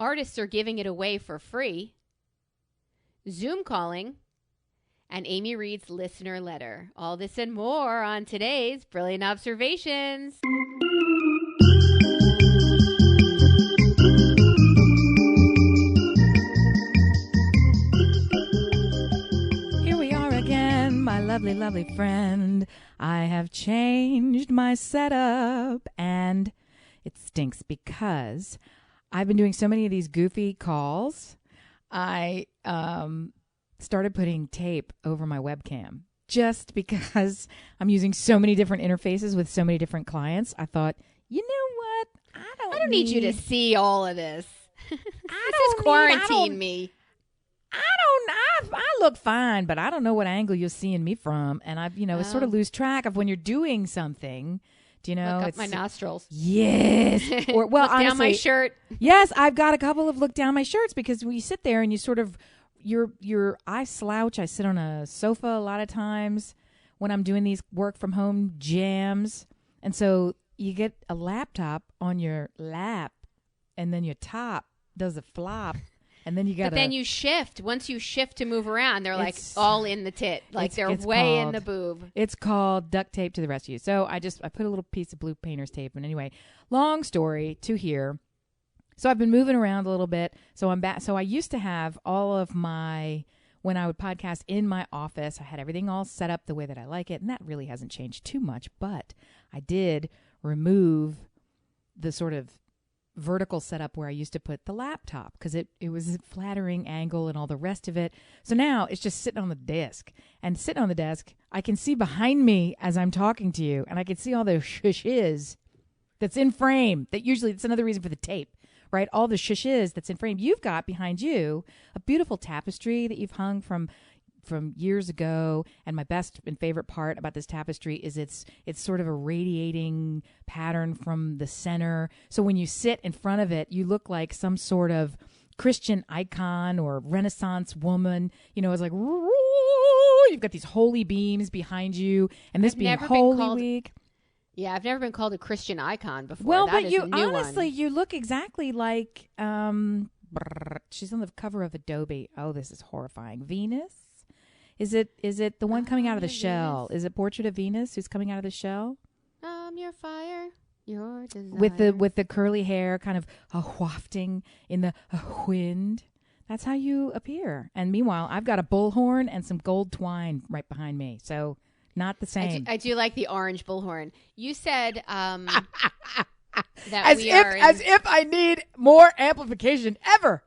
Artists are giving it away for free. Zoom calling. And Amy reads listener letter. All this and more on today's Brilliant Observations. Here we are again, my lovely, lovely friend. I have changed my setup, and it stinks because I've been doing so many of these goofy calls. I started putting tape over my webcam just because I'm using so many different interfaces with so many different clients. I thought, you know what? I don't need you to see all of this. Just quarantine me. I look fine, but I don't know what angle you're seeing me from. And I sort of lose track of when you're doing something. Do you know? Look up my nostrils. Yes. Or, well, look honestly, down my shirt. Yes, I've got a couple of look down my shirts because when you sit there and you sort of, I slouch. I sit on a sofa a lot of times when I'm doing these work from home jams. And so you get a laptop on your lap and then your top does a flop. And then you got. But then you shift. Once you shift to move around, they're like all in the tit, like they're way in the boob. It's called duct tape to the rescue. So I put a little piece of blue painter's tape. And anyway, long story to here. So I've been moving around a little bit. So I'm back. So I used to have all of my when I would podcast in my office. I had everything all set up the way that I like it, and that really hasn't changed too much. But I did remove the sort of vertical setup where I used to put the laptop because it was a flattering angle and all the rest of it. So now it's just sitting on the desk. And sitting on the desk, I can see behind me as I'm talking to you, and I can see all the shiz that's in frame. That's another reason for the tape, right? All the shiz that's in frame. You've got behind you a beautiful tapestry that you've hung from years ago, and my best and favorite part about this tapestry is it's sort of a radiating pattern from the center. So when you sit in front of it, you look like some sort of Christian icon or Renaissance woman. It's like, you've got these holy beams behind you, and this being Holy Week. Yeah, I've never been called a Christian icon before. Well, that but you honestly, you look exactly like she's on the cover of Adobe. Oh, this is horrifying. Venus. Is it the one coming out of the shell? Venus. Is it Portrait of Venus who's coming out of the shell? Your fire, your desire. With the curly hair kind of wafting in the wind. That's how you appear. And meanwhile, I've got a bullhorn and some gold twine right behind me. So not the same. I do like the orange bullhorn. You said that as if I need more amplification ever.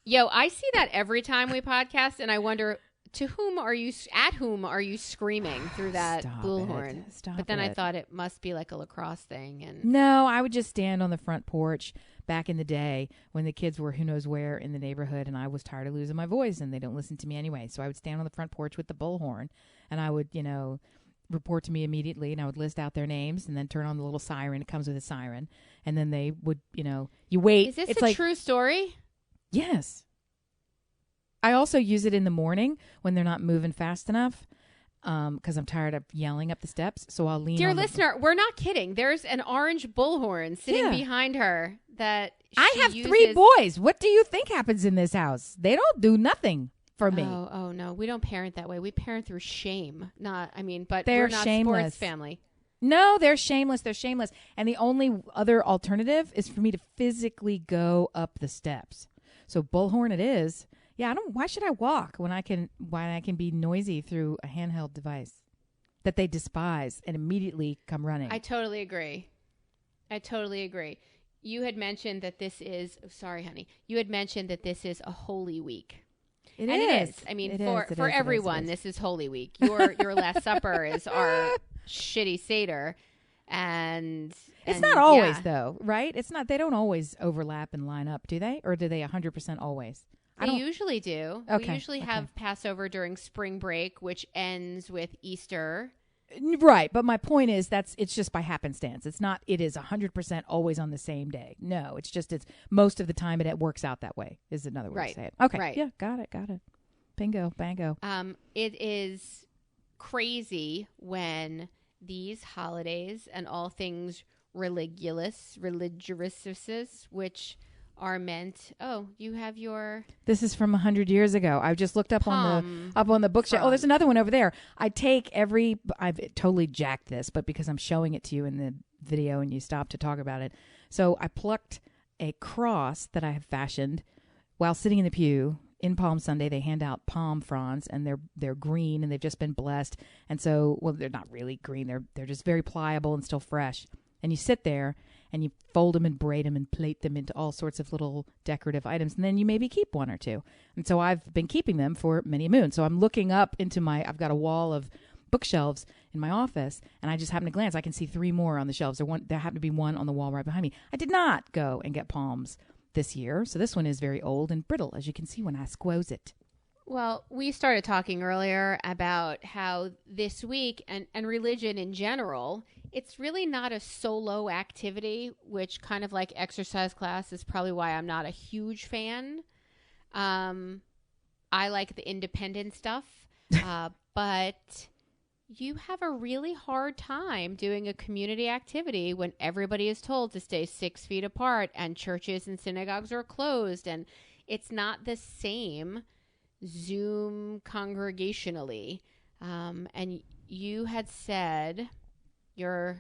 Yo, I see that every time we podcast, and I wonder, at whom are you screaming through that bullhorn? But then I thought it must be like a lacrosse thing. And no, I would just stand on the front porch back in the day when the kids were who knows where in the neighborhood, and I was tired of losing my voice, and they don't listen to me anyway. So I would stand on the front porch with the bullhorn, and I would, report to me immediately, and I would list out their names and then turn on the little siren. It comes with a siren, and then they would, you wait. Is this a true story? Yes. I also use it in the morning when they're not moving fast enough because I'm tired of yelling up the steps. So I'll lean Dear on listener, we're not kidding. There's an orange bullhorn sitting behind her that I have 3 boys. What do you think happens in this house? They don't do nothing for me. Oh no. We don't parent that way. We parent through shame. But they're we're not shameless. Sports family. No, they're shameless. They're shameless. And the only other alternative is for me to physically go up the steps. So bullhorn it is. Yeah, why should I walk when I can be noisy through a handheld device that they despise and immediately come running? I totally agree. You had mentioned that this is sorry, honey. You had mentioned that this is a Holy Week. It is. I mean, for everyone, this is Holy Week. Your Last Supper is our shitty Seder. And it's not always though, right? It's not. They don't always overlap and line up, do they? Or do they 100% always? They usually do. Okay. We usually have Passover during spring break, which ends with Easter. Right, but my point is it's just by happenstance. It is 100% always on the same day. No, it's most of the time it works out that way. Is another way to say it. Okay. Right. Yeah, got it. Bingo, bango. It is crazy when these holidays and all things religious, which are meant. Oh, you have your. This is from 100 years ago. I just looked up on the bookshelf. Oh, there's another one over there. I've totally jacked this, but because I'm showing it to you in the video and you stopped to talk about it. So I plucked a cross that I have fashioned while sitting in the pew. In Palm Sunday, they hand out palm fronds, and they're green, and they've just been blessed. And so, well, they're not really green. They're just very pliable and still fresh. And you sit there, and you fold them and braid them and plait them into all sorts of little decorative items, and then you maybe keep one or two. And so I've been keeping them for many a moon. So I'm looking up into I've got a wall of bookshelves in my office, and I just happen to glance. I can see 3 more on the shelves. There happened to be one on the wall right behind me. I did not go and get palms this year, so this one is very old and brittle, as you can see when I squoze it. Well, we started talking earlier about how this week and religion in general, it's really not a solo activity, which kind of like exercise class is probably why I'm not a huge fan. I like the independent stuff, but you have a really hard time doing a community activity when everybody is told to stay 6 feet apart and churches and synagogues are closed, and it's not the same Zoom congregationally. And you had said your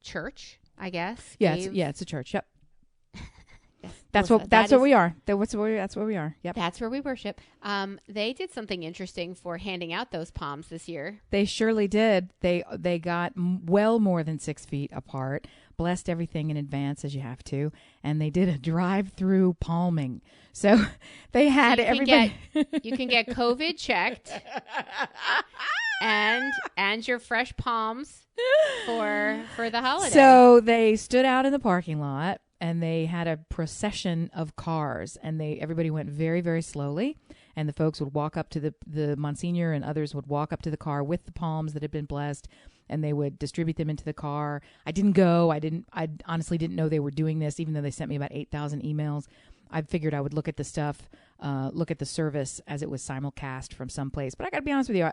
church, I guess. It's a church. Yep. Yes, that's where we are. That's where we are. Yep. That's where we worship. They did something interesting for handing out those palms this year. They surely did. They got well more than 6 feet apart, blessed everything in advance as you have to, and they did a drive-through palming. So they had everybody. You can get COVID checked, and your fresh palms for the holiday. So they stood out in the parking lot. And they had a procession of cars, and everybody went very, very slowly. And the folks would walk up to the Monsignor, and others would walk up to the car with the palms that had been blessed, and they would distribute them into the car. I didn't go. I honestly didn't know they were doing this, even though they sent me about 8,000 emails. I figured I would look at the stuff, look at the service as it was simulcast from someplace. But I got to be honest with you,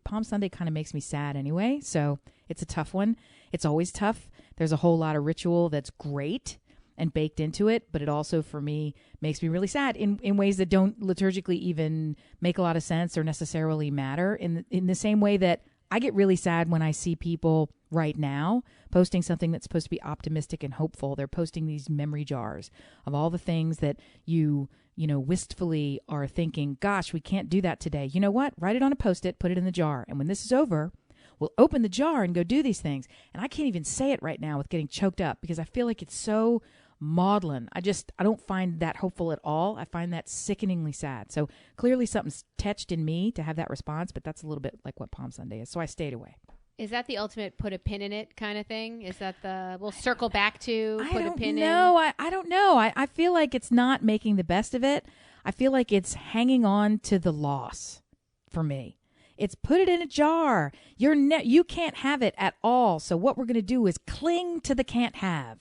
Palm Sunday kind of makes me sad anyway, so it's a tough one. It's always tough. There's a whole lot of ritual that's great and baked into it, but it also, for me, makes me really sad in ways that don't liturgically even make a lot of sense or necessarily matter. In the same way that I get really sad when I see people right now posting something that's supposed to be optimistic and hopeful. They're posting these memory jars of all the things that you wistfully are thinking, gosh, we can't do that today. You know what? Write it on a Post-it, put it in the jar. And when this is over, we'll open the jar and go do these things. And I can't even say it right now with getting choked up because I feel like it's so maudlin. I don't find that hopeful at all. I find that sickeningly sad. So clearly something's touched in me to have that response, but that's a little bit like what Palm Sunday is. So I stayed away. Is that the ultimate put a pin in it kind of thing? Is that we'll circle back to put a pin in? I don't know. I feel like it's not making the best of it. I feel like it's hanging on to the loss for me. It's put it in a jar. You can't have it at all. So what we're going to do is cling to the can't have.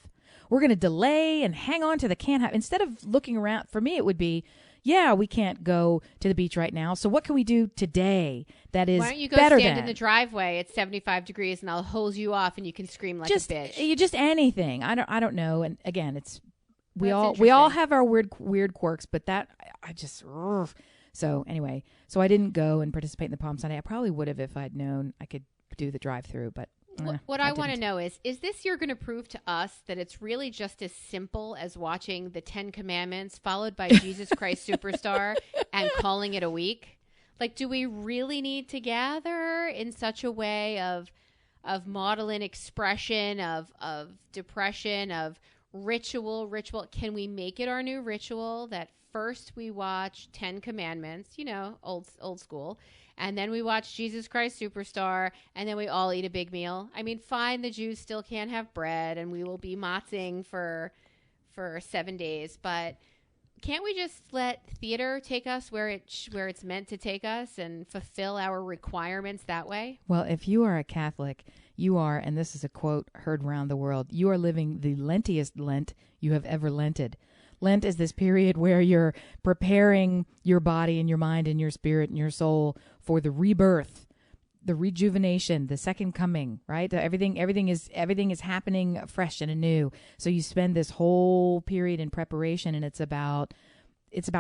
We're going to delay and hang on to the can't have. Instead of looking around, for me it would be, yeah, we can't go to the beach right now. So what can we do today that is better than? Why don't you go stand in the driveway at 75 degrees and I'll hose you off and you can scream like a bitch. Just anything. I don't know. And again, we all have our weird quirks, but that I just. So anyway, I didn't go and participate in the Palm Sunday. I probably would have if I'd known I could do the drive-through, but what I want to know is this year going to prove to us that it's really just as simple as watching the 10 Commandments followed by Jesus Christ Superstar and calling it a week? Like, do we really need to gather in such a way of maudlin expression, of depression, of ritual? Can we make it our new ritual that first we watch 10 Commandments, old school, and then we watch Jesus Christ Superstar, and then we all eat a big meal? I mean, fine, the Jews still can't have bread, and we will be matzing for 7 days, but can't we just let theater take us where it's meant to take us and fulfill our requirements that way? Well, if you are a Catholic, you are, and this is a quote heard around the world, you are living the lentiest Lent you have ever lented. Lent is this period where you're preparing your body and your mind and your spirit and your soul for the rebirth rejuvenation, the second coming, right? Everything is happening fresh and anew. So you spend this whole period in preparation, and it's about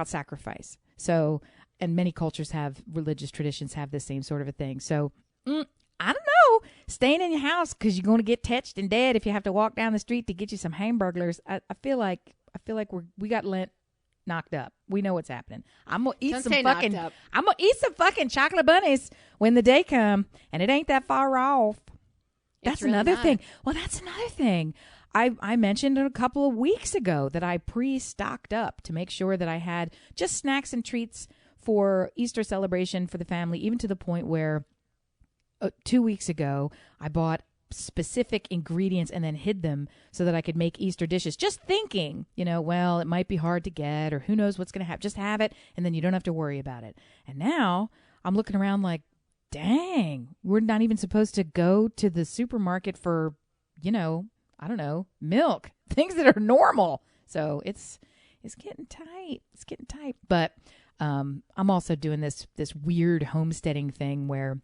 sacrifice. So, and many cultures have religious traditions have the same sort of a thing. So, I don't know, staying in your house because you're going to get touched and dead if you have to walk down the street to get you some hamburglers. I feel like we got Lent knocked up. We know what's happening. I'm gonna eat some fucking chocolate bunnies when the day come, and it ain't that far off. That's really another thing. Well, that's another thing. I mentioned a couple of weeks ago that I pre-stocked up to make sure that I had just snacks and treats for Easter celebration for the family, even to the point where 2 weeks ago I bought specific ingredients and then hid them so that I could make Easter dishes, just thinking, well, it might be hard to get, or who knows what's going to happen. Just have it, and then you don't have to worry about it. And now I'm looking around like, dang, we're not even supposed to go to the supermarket for, I don't know, milk, things that are normal. So it's getting tight. It's getting tight. But I'm also doing this weird homesteading thing where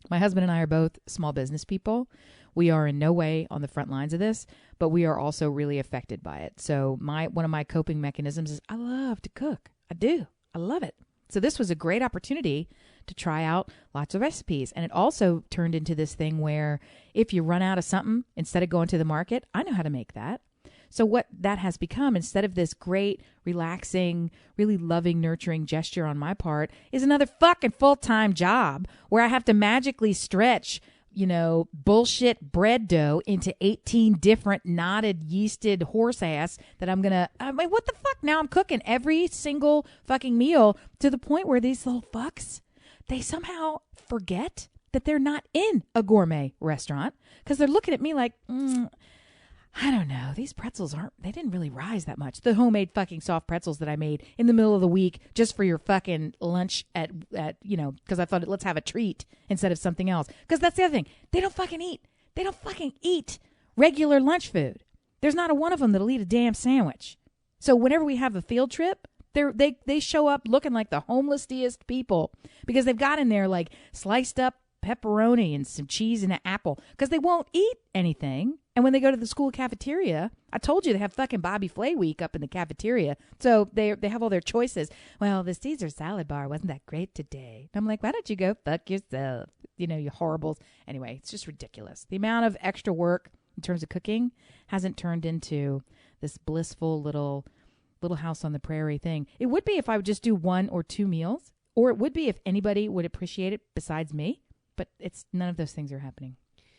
my husband and I are both small business people. We are in no way on the front lines of this, but we are also really affected by it. So one of my coping mechanisms is I love to cook. I do. I love it. So this was a great opportunity to try out lots of recipes. And it also turned into this thing where if you run out of something, instead of going to the market, I know how to make that. So what that has become, instead of this great, relaxing, really loving, nurturing gesture on my part, is another fucking full-time job where I have to magically stretch, bullshit bread dough into 18 different knotted, yeasted horse ass that what the fuck? Now I'm cooking every single fucking meal to the point where these little fucks, they somehow forget that they're not in a gourmet restaurant because they're looking at me like, I don't know. These pretzels they didn't really rise that much. The homemade fucking soft pretzels that I made in the middle of the week just for your fucking lunch at because I thought let's have a treat instead of something else. Because that's the other thing. They don't fucking eat regular lunch food. There's not a one of them that'll eat a damn sandwich. So whenever we have a field trip, they show up looking like the homelessest people because they've got in there like sliced up pepperoni and some cheese and an apple because they won't eat anything. And when they go to the school cafeteria, I told you they have fucking Bobby Flay week up in the cafeteria. So they have all their choices. Well, the Caesar salad bar wasn't that great today. And I'm like, why don't you go fuck yourself? You horribles. Anyway, it's just ridiculous. The amount of extra work in terms of cooking hasn't turned into this blissful little house on the prairie thing. It would be if I would just do 1 or 2 meals, or it would be if anybody would appreciate it besides me. But none of those things are happening.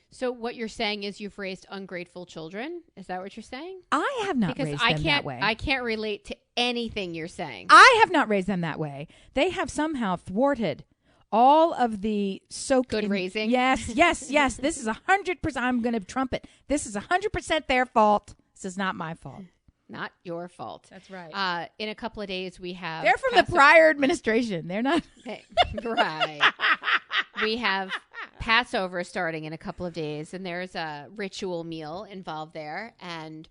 So what you're saying is you've raised ungrateful children? Is that what you're saying? I have not raised them that way. I can't relate to anything you're saying. I have not raised them that way. They have somehow thwarted all of the good raising. Yes. This is 100%. I'm going to trumpet. This is 100% their fault. This is not my fault. Not your fault. That's right. In a couple of days, we have... They're from the prior administration. They're not... Okay. Right. We have Passover starting in a couple of days, and there's a ritual meal involved there. And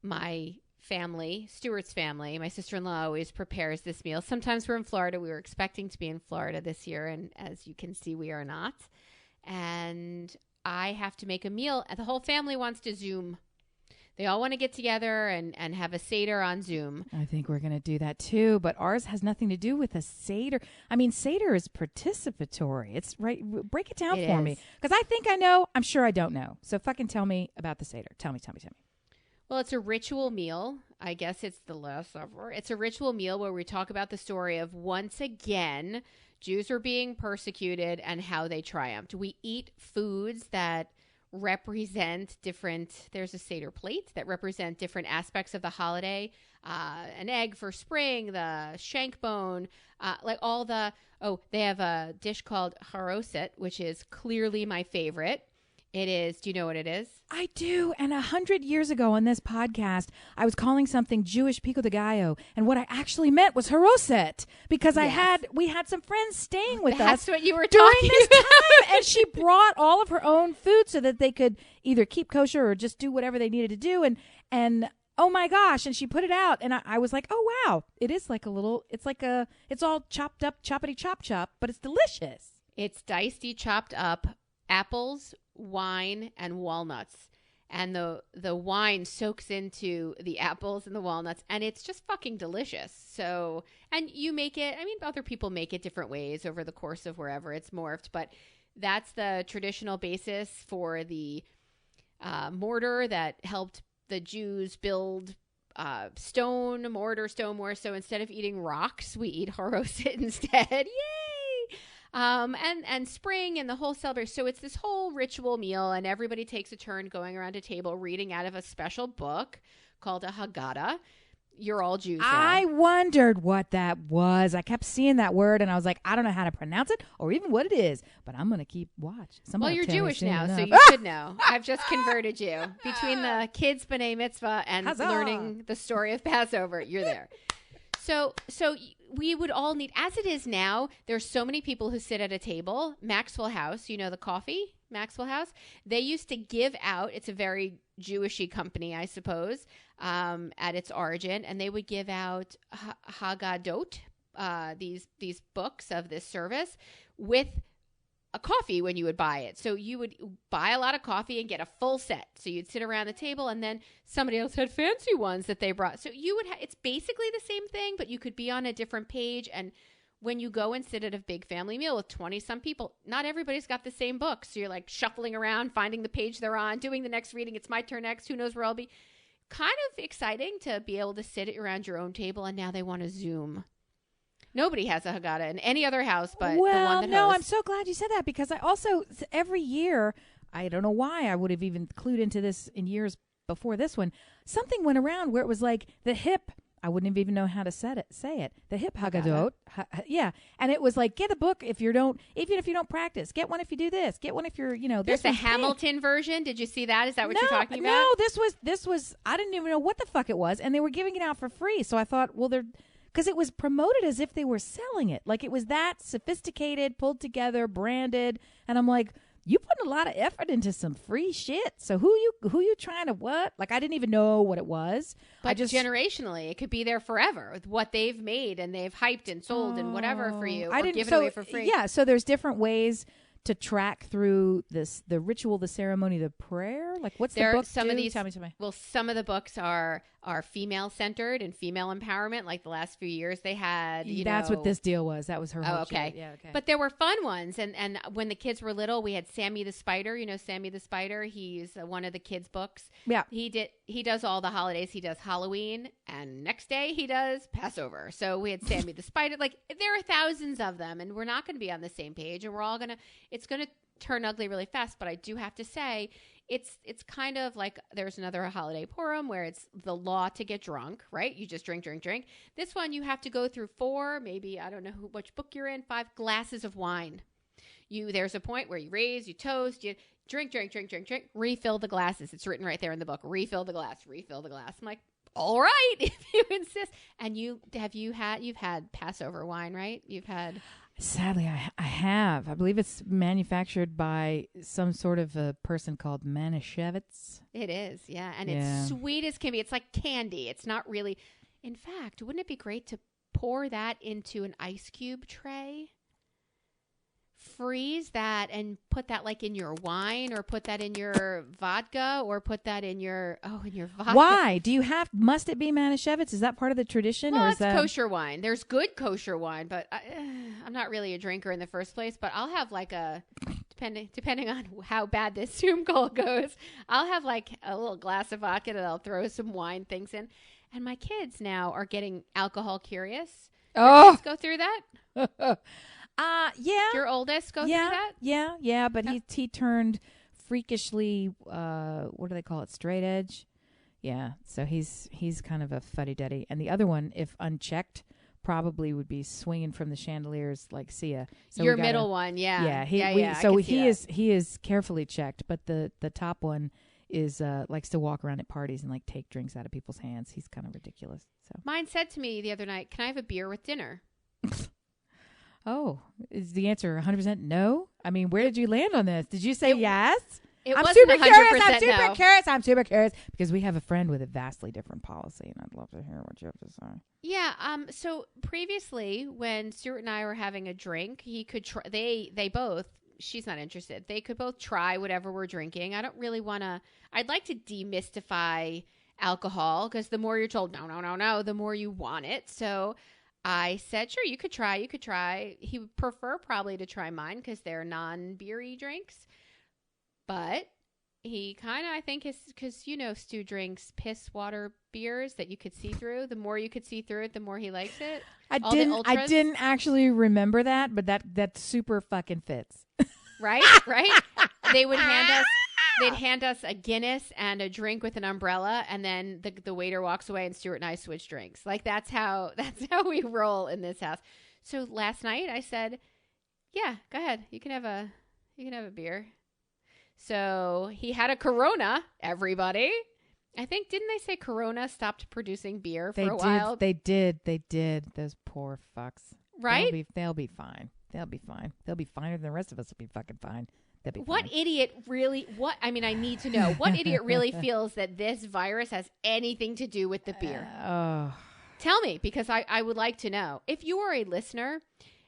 my family, Stuart's family, my sister-in-law always prepares this meal. Sometimes we're in Florida. We were expecting to be in Florida this year, and as you can see, we are not. And I have to make a meal. The whole family wants to Zoom. They all want to get together and have a Seder on Zoom. I think we're going to do that too, but ours has nothing to do with a Seder. I mean, Seder is participatory. It's right. Break it down for me. Because I think I know. I'm sure I don't know. So fucking tell me about the Seder. Tell me. Well, it's a ritual meal. I guess it's the Last Supper. It's a ritual meal where we talk about the story of once again, Jews were being persecuted and how they triumphed. We eat foods that represent there's a Seder plate that represent different aspects of the holiday. An egg for spring, the shank bone, they have a dish called haroset, which is clearly my favorite. It is, do you know what it is? I do. And 100 years ago on this podcast, I was calling something Jewish pico de gallo. And what I actually meant was haroset. Because we had some friends staying with us. That's what you were during talking this about. time. And she brought all of her own food so that they could either keep kosher or just do whatever they needed to do. And oh my gosh. And she put it out. And I was like, oh wow. It is like it's all chopped up, choppity chop, but it's delicious. It's diced, chopped up apples, wine, and walnuts. And the wine soaks into the apples and the walnuts, and it's just fucking delicious. So, and you make it, I mean, other people make it different ways over the course of wherever it's morphed, but that's the traditional basis for the mortar that helped the Jews build stone mortar. So instead of eating rocks, we eat haroset instead. Yay! And spring and the whole celebration. So it's this whole ritual meal, and everybody takes a turn going around a table reading out of a special book called a Haggadah. You're all Jews now. I wondered what that was. I kept seeing that word, and I was like, I don't know how to pronounce it or even what it is, but I'm going to keep watch. Well, you're Jewish now, so you should know. I've just converted you. Between the kids' B'nai Mitzvah and Huzzah. learning the story of Passover, you're there. So we would all need, as it is now, there's so many people who sit at a table. Maxwell House, you know the coffee, Maxwell House? They used to give out, it's a very Jewishy company, I suppose, at its origin, and they would give out Haggadot, these books of this service, with a coffee when you would buy it. So you would buy a lot of coffee and get a full set. So you'd sit around the table, and then somebody else had fancy ones that they brought. So you would it's basically the same thing, but you could be on a different page. And when you go and sit at a big family meal with 20 some people, not everybody's got the same book. So you're like shuffling around, finding the page they're on, doing the next reading. It's my turn next. Who knows where I'll be? Kind of exciting to be able to sit around your own table, and now they want to Zoom. Nobody has a Haggadah in any other house but the one that hosts. I'm so glad you said that, because I also, every year, I don't know why I would have even clued into this in years before this one, something went around where it was like the hip, I wouldn't even know how to say it, the hip Haggadot, yeah, and it was like, get a book even if you don't practice, get one if you do this, get one if you're, There's the Hamilton version. Did you see that? Is that what you're talking about? No, this was, I didn't even know what the fuck it was, and they were giving it out for free, so I thought, well, because it was promoted as if they were selling it. Like it was that sophisticated, pulled together, branded. And I'm like, you put a lot of effort into some free shit. So who you trying to what? Like I didn't even know what it was. But generationally, it could be there forever with what they've made and they've hyped and sold and whatever for you or given away for free. Yeah, so there's different ways to track through the ritual, the ceremony, the prayer. Like what's the book some do? of these, Tell me. Well, some of the books are female centered and female empowerment. Like the last few years they had, that's what this deal was. That was her whole okay. Shit. Yeah, okay. But there were fun ones. And when the kids were little, we had Sammy the Spider. You know Sammy the Spider? He's one of the kids' books. Yeah. He does all the holidays. He does Halloween, and next day he does Passover. So we had Sammy the Spider. Like there are thousands of them, and we're not going to be on the same page, and it's going to turn ugly really fast. But I do have to say, it's kind of like there's another holiday Purim where it's the law to get drunk, right? You just drink. This one you have to go through 4, maybe, I don't know which book you're in, 5 glasses of wine. There's a point where you raise, you toast, you drink, refill the glasses. It's written right there in the book. Refill the glass. I'm like, all right, if you insist. And you've had Passover wine, right? You've had. Sadly, I have. I believe it's manufactured by some sort of a person called Manischewitz. It is, yeah. And it's sweet as can be. It's like candy. It's not really. In fact, wouldn't it be great to pour that into an ice cube tray? Freeze that and put that like in your wine, or put that in your vodka, or put that in your vodka. Why? Must it be Manischewitz? Is that part of the tradition? Well, or it's kosher wine. There's good kosher wine, but I'm not really a drinker in the first place, but I'll have like depending on how bad this Zoom call goes, I'll have like a little glass of vodka that I'll throw some wine things in. And my kids now are getting alcohol curious. Your kids go through that? Yeah. Your oldest go through that? Yeah, but he turned freakishly, what do they call it, straight edge? Yeah, so he's kind of a fuddy-duddy. And the other one, if unchecked, probably would be swinging from the chandeliers like Sia. So your middle one, yeah. So he is carefully checked, but the top one is likes to walk around at parties and like take drinks out of people's hands. He's kind of ridiculous. So mine said to me the other night, "Can I have a beer with dinner?" Oh, is the answer 100% no? I mean, where did you land on this? Did you say yes? I'm super curious. I'm super curious because we have a friend with a vastly different policy, and I'd love to hear what you have to say. Yeah. So previously, when Stuart and I were having a drink, he could try. They both. She's not interested. They could both try whatever we're drinking. I don't really want to. I'd like to demystify alcohol because the more you're told no, the more you want it. So I said, sure, you could try. He would prefer probably to try mine because they're non-beery drinks. But he kind of, I think, is because, Stu drinks piss water beers that you could see through. The more you could see through it, the more he likes it. I didn't actually remember that, but that super fucking fits. Right? They'd hand us a Guinness and a drink with an umbrella, and then the waiter walks away, and Stuart and I switch drinks. Like that's how we roll in this house. So last night I said, "Yeah, go ahead. You can have a beer." So he had a Corona, everybody. I think, didn't they say Corona stopped producing beer for a while? They did. Those poor fucks. Right? They'll be fine. They'll be finer than the rest of us will be fucking fine. What idiot really, I need to know, what idiot really feels that this virus has anything to do with the beer? Tell me, because I would like to know. If you are a listener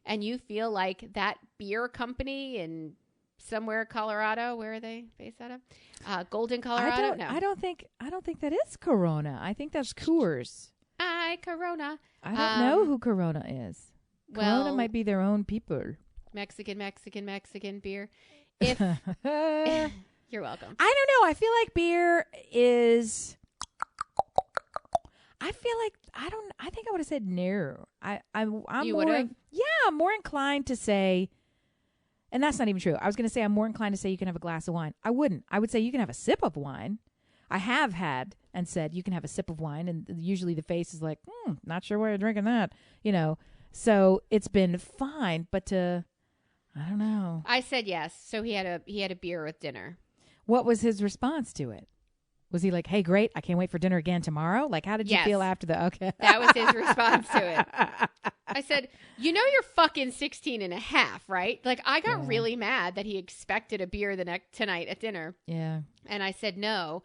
and you feel like that beer company in somewhere Colorado, where are they based out of? Golden, Colorado? I don't know. I don't think that is Corona. I think that's Coors. Corona. I don't know who Corona is. Corona might be their own people. Mexican beer. If you're welcome. I don't know. I feel like beer is. I think I would have said no. I'm more inclined to say, and that's not even true. I was going to say I'm more inclined to say you can have a glass of wine. I wouldn't. I would say you can have a sip of wine. I have had and said you can have a sip of wine, and usually the face is like, not sure why you're drinking that, So it's been fine, but I don't know. I said yes. So he had a beer with dinner. What was his response to it? Was he like, "Hey, great! I can't wait for dinner again tomorrow"? Like, how did you feel after the? Okay, that was his response to it. I said, "You're fucking 16 and a half, right?" Like, I got really mad that he expected a beer tonight at dinner. Yeah, and I said no,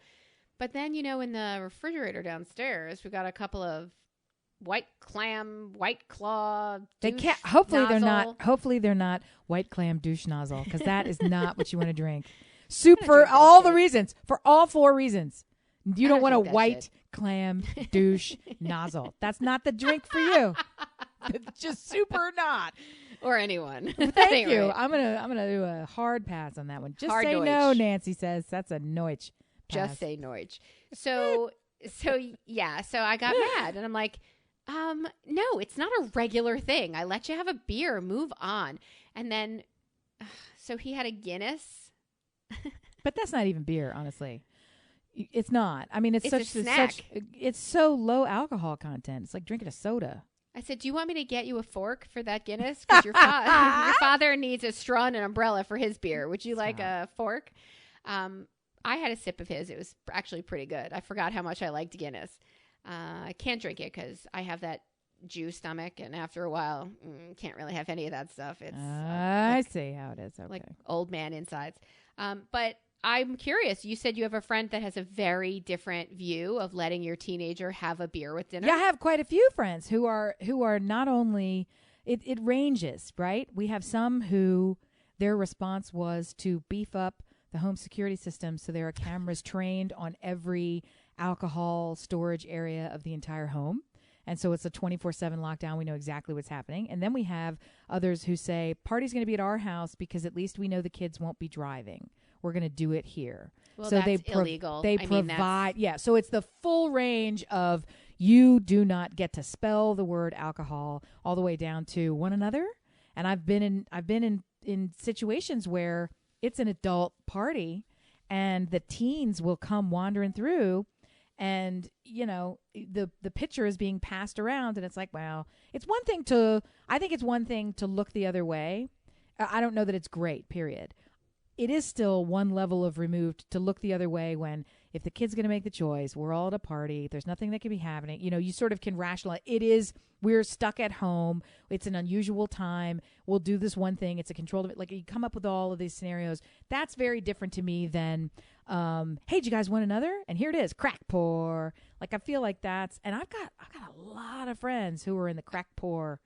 but then in the refrigerator downstairs we got a couple of White Claw. They can't. Hopefully nozzle. They're not White Clam douche nozzle, because that is not what you want to drink. Soup for all the reasons. For all 4 reasons, you don't want a White Clam douche nozzle. That's not the drink for you. Just soup or not, or anyone. Thank you. I'm gonna do a hard pass on that one. Just hard say noich. No. Nancy says that's a noich. Pass. Just say noich. So yeah. So I got mad, and I'm like, no, it's not a regular thing. I let you have a beer. Move on. And then, so he had a Guinness. But that's not even beer, honestly. It's not. I mean, it's so low alcohol content. It's like drinking a soda. I said, do you want me to get you a fork for that Guinness? Because your father needs a straw and an umbrella for his beer. Would you like a fork? I had a sip of his. It was actually pretty good. I forgot how much I liked Guinness. I can't drink it because I have that Jew stomach, and after a while, can't really have any of that stuff. It's I see how it is. Okay. Like old man insides. But I'm curious. You said you have a friend that has a very different view of letting your teenager have a beer with dinner. Yeah, I have quite a few friends who are not only it ranges, right? We have some who their response was to beef up the home security system so there are cameras trained on every alcohol storage area of the entire home. And so it's a 24/7 lockdown. We know exactly what's happening. And then we have others who say, party's going to be at our house because at least we know the kids won't be driving. We're going to do it here. Well, so that's illegal. They provide, so it's the full range of you do not get to spell the word alcohol all the way down to one another. And I've been in situations where it's an adult party and the teens will come wandering through. And, the picture is being passed around and it's like, well, I think it's one thing to look the other way. I don't know that it's great, period. it is still one level of removed to look the other way when, if the kid's going to make the choice, we're all at a party, there's nothing that can be happening. You know, you sort of can rationalize. We're stuck at home. It's an unusual time. We'll do this one thing. It's a controlled, like you come up with all of these scenarios. That's very different to me than, hey, do you guys want another? And here it is, crack pour. Like, I feel like and I've got a lot of friends who are in the crack pour.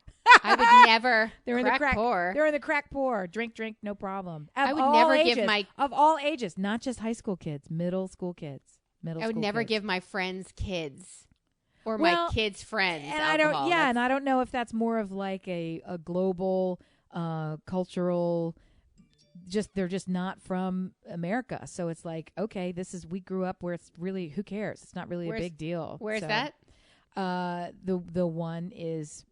I would never. They're in the crack pour. They're in the crack pour. Drink, no problem. I would never give of all ages, not just high school kids, middle school kids. I would never give my friends' kids or my kids' friends. And alcohol. and I don't know if that's more of like a global cultural. They're just not from America, so it's like, okay, we grew up where it's really, who cares? It's not really a big deal. Where's that? The one is.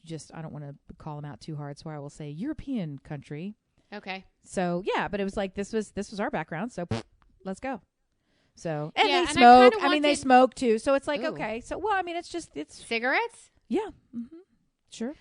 Just, I don't want to call them out too hard, so I will say European country. Okay. So yeah, but it was like this was our background, so let's go. So and yeah, they smoke. They smoke too. So it's like, okay. So well, I mean, it's cigarettes. Yeah. Mm-hmm. Sure.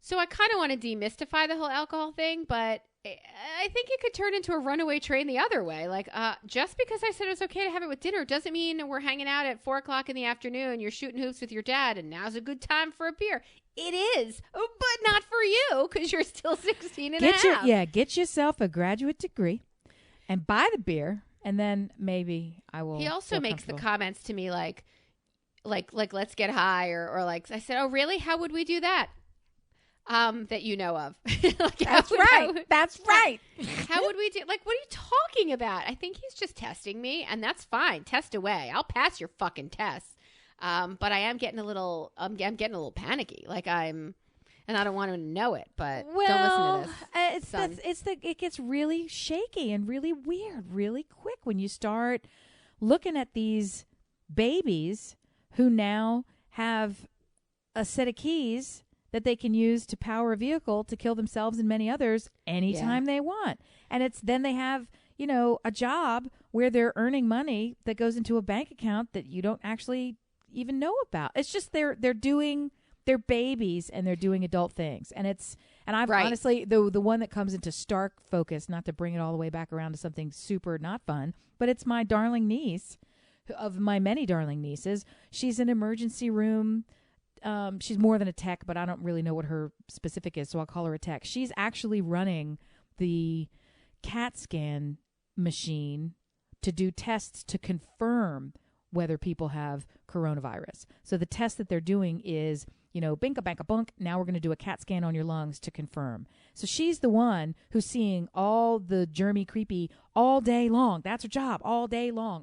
So I kind of want to demystify the whole alcohol thing, but I think it could turn into a runaway train the other way. Like, just because I said it was okay to have it with dinner doesn't mean we're hanging out at 4:00 in the afternoon. You're shooting hoops with your dad, and now's a good time for a beer. It is, but not for you because you're still 16 and a half. Get yourself a graduate degree and buy the beer, and then maybe I will. He also makes the comments to me like let's get high, or like I said, oh really? How would we do that? That you know of. Like, That's right. That's right. How would we do? Like, what are you talking about? I think he's just testing me, and that's fine. Test away. I'll pass your fucking tests. But I am getting a little. I'm getting a little panicky. Like and I don't want him to know it. But don't listen to this. It gets really shaky and really weird really quick when you start looking at these babies who now have a set of keys that they can use to power a vehicle to kill themselves and many others anytime they want. And then they have, a job where they're earning money that goes into a bank account that you don't actually even know about. It's just they're babies and they're doing adult things. And I've honestly, the one that comes into stark focus, not to bring it all the way back around to something super not fun, but it's my darling niece, of my many darling nieces. She's an emergency room. She's more than a tech, but I don't really know what her specific is, so I'll call her a tech. She's actually running the CAT scan machine to do tests to confirm whether people have coronavirus. So the test that they're doing is, binka banka bunk, now we're going to do a CAT scan on your lungs to confirm. So she's the one who's seeing all the germy creepy all day long. That's her job, all day long.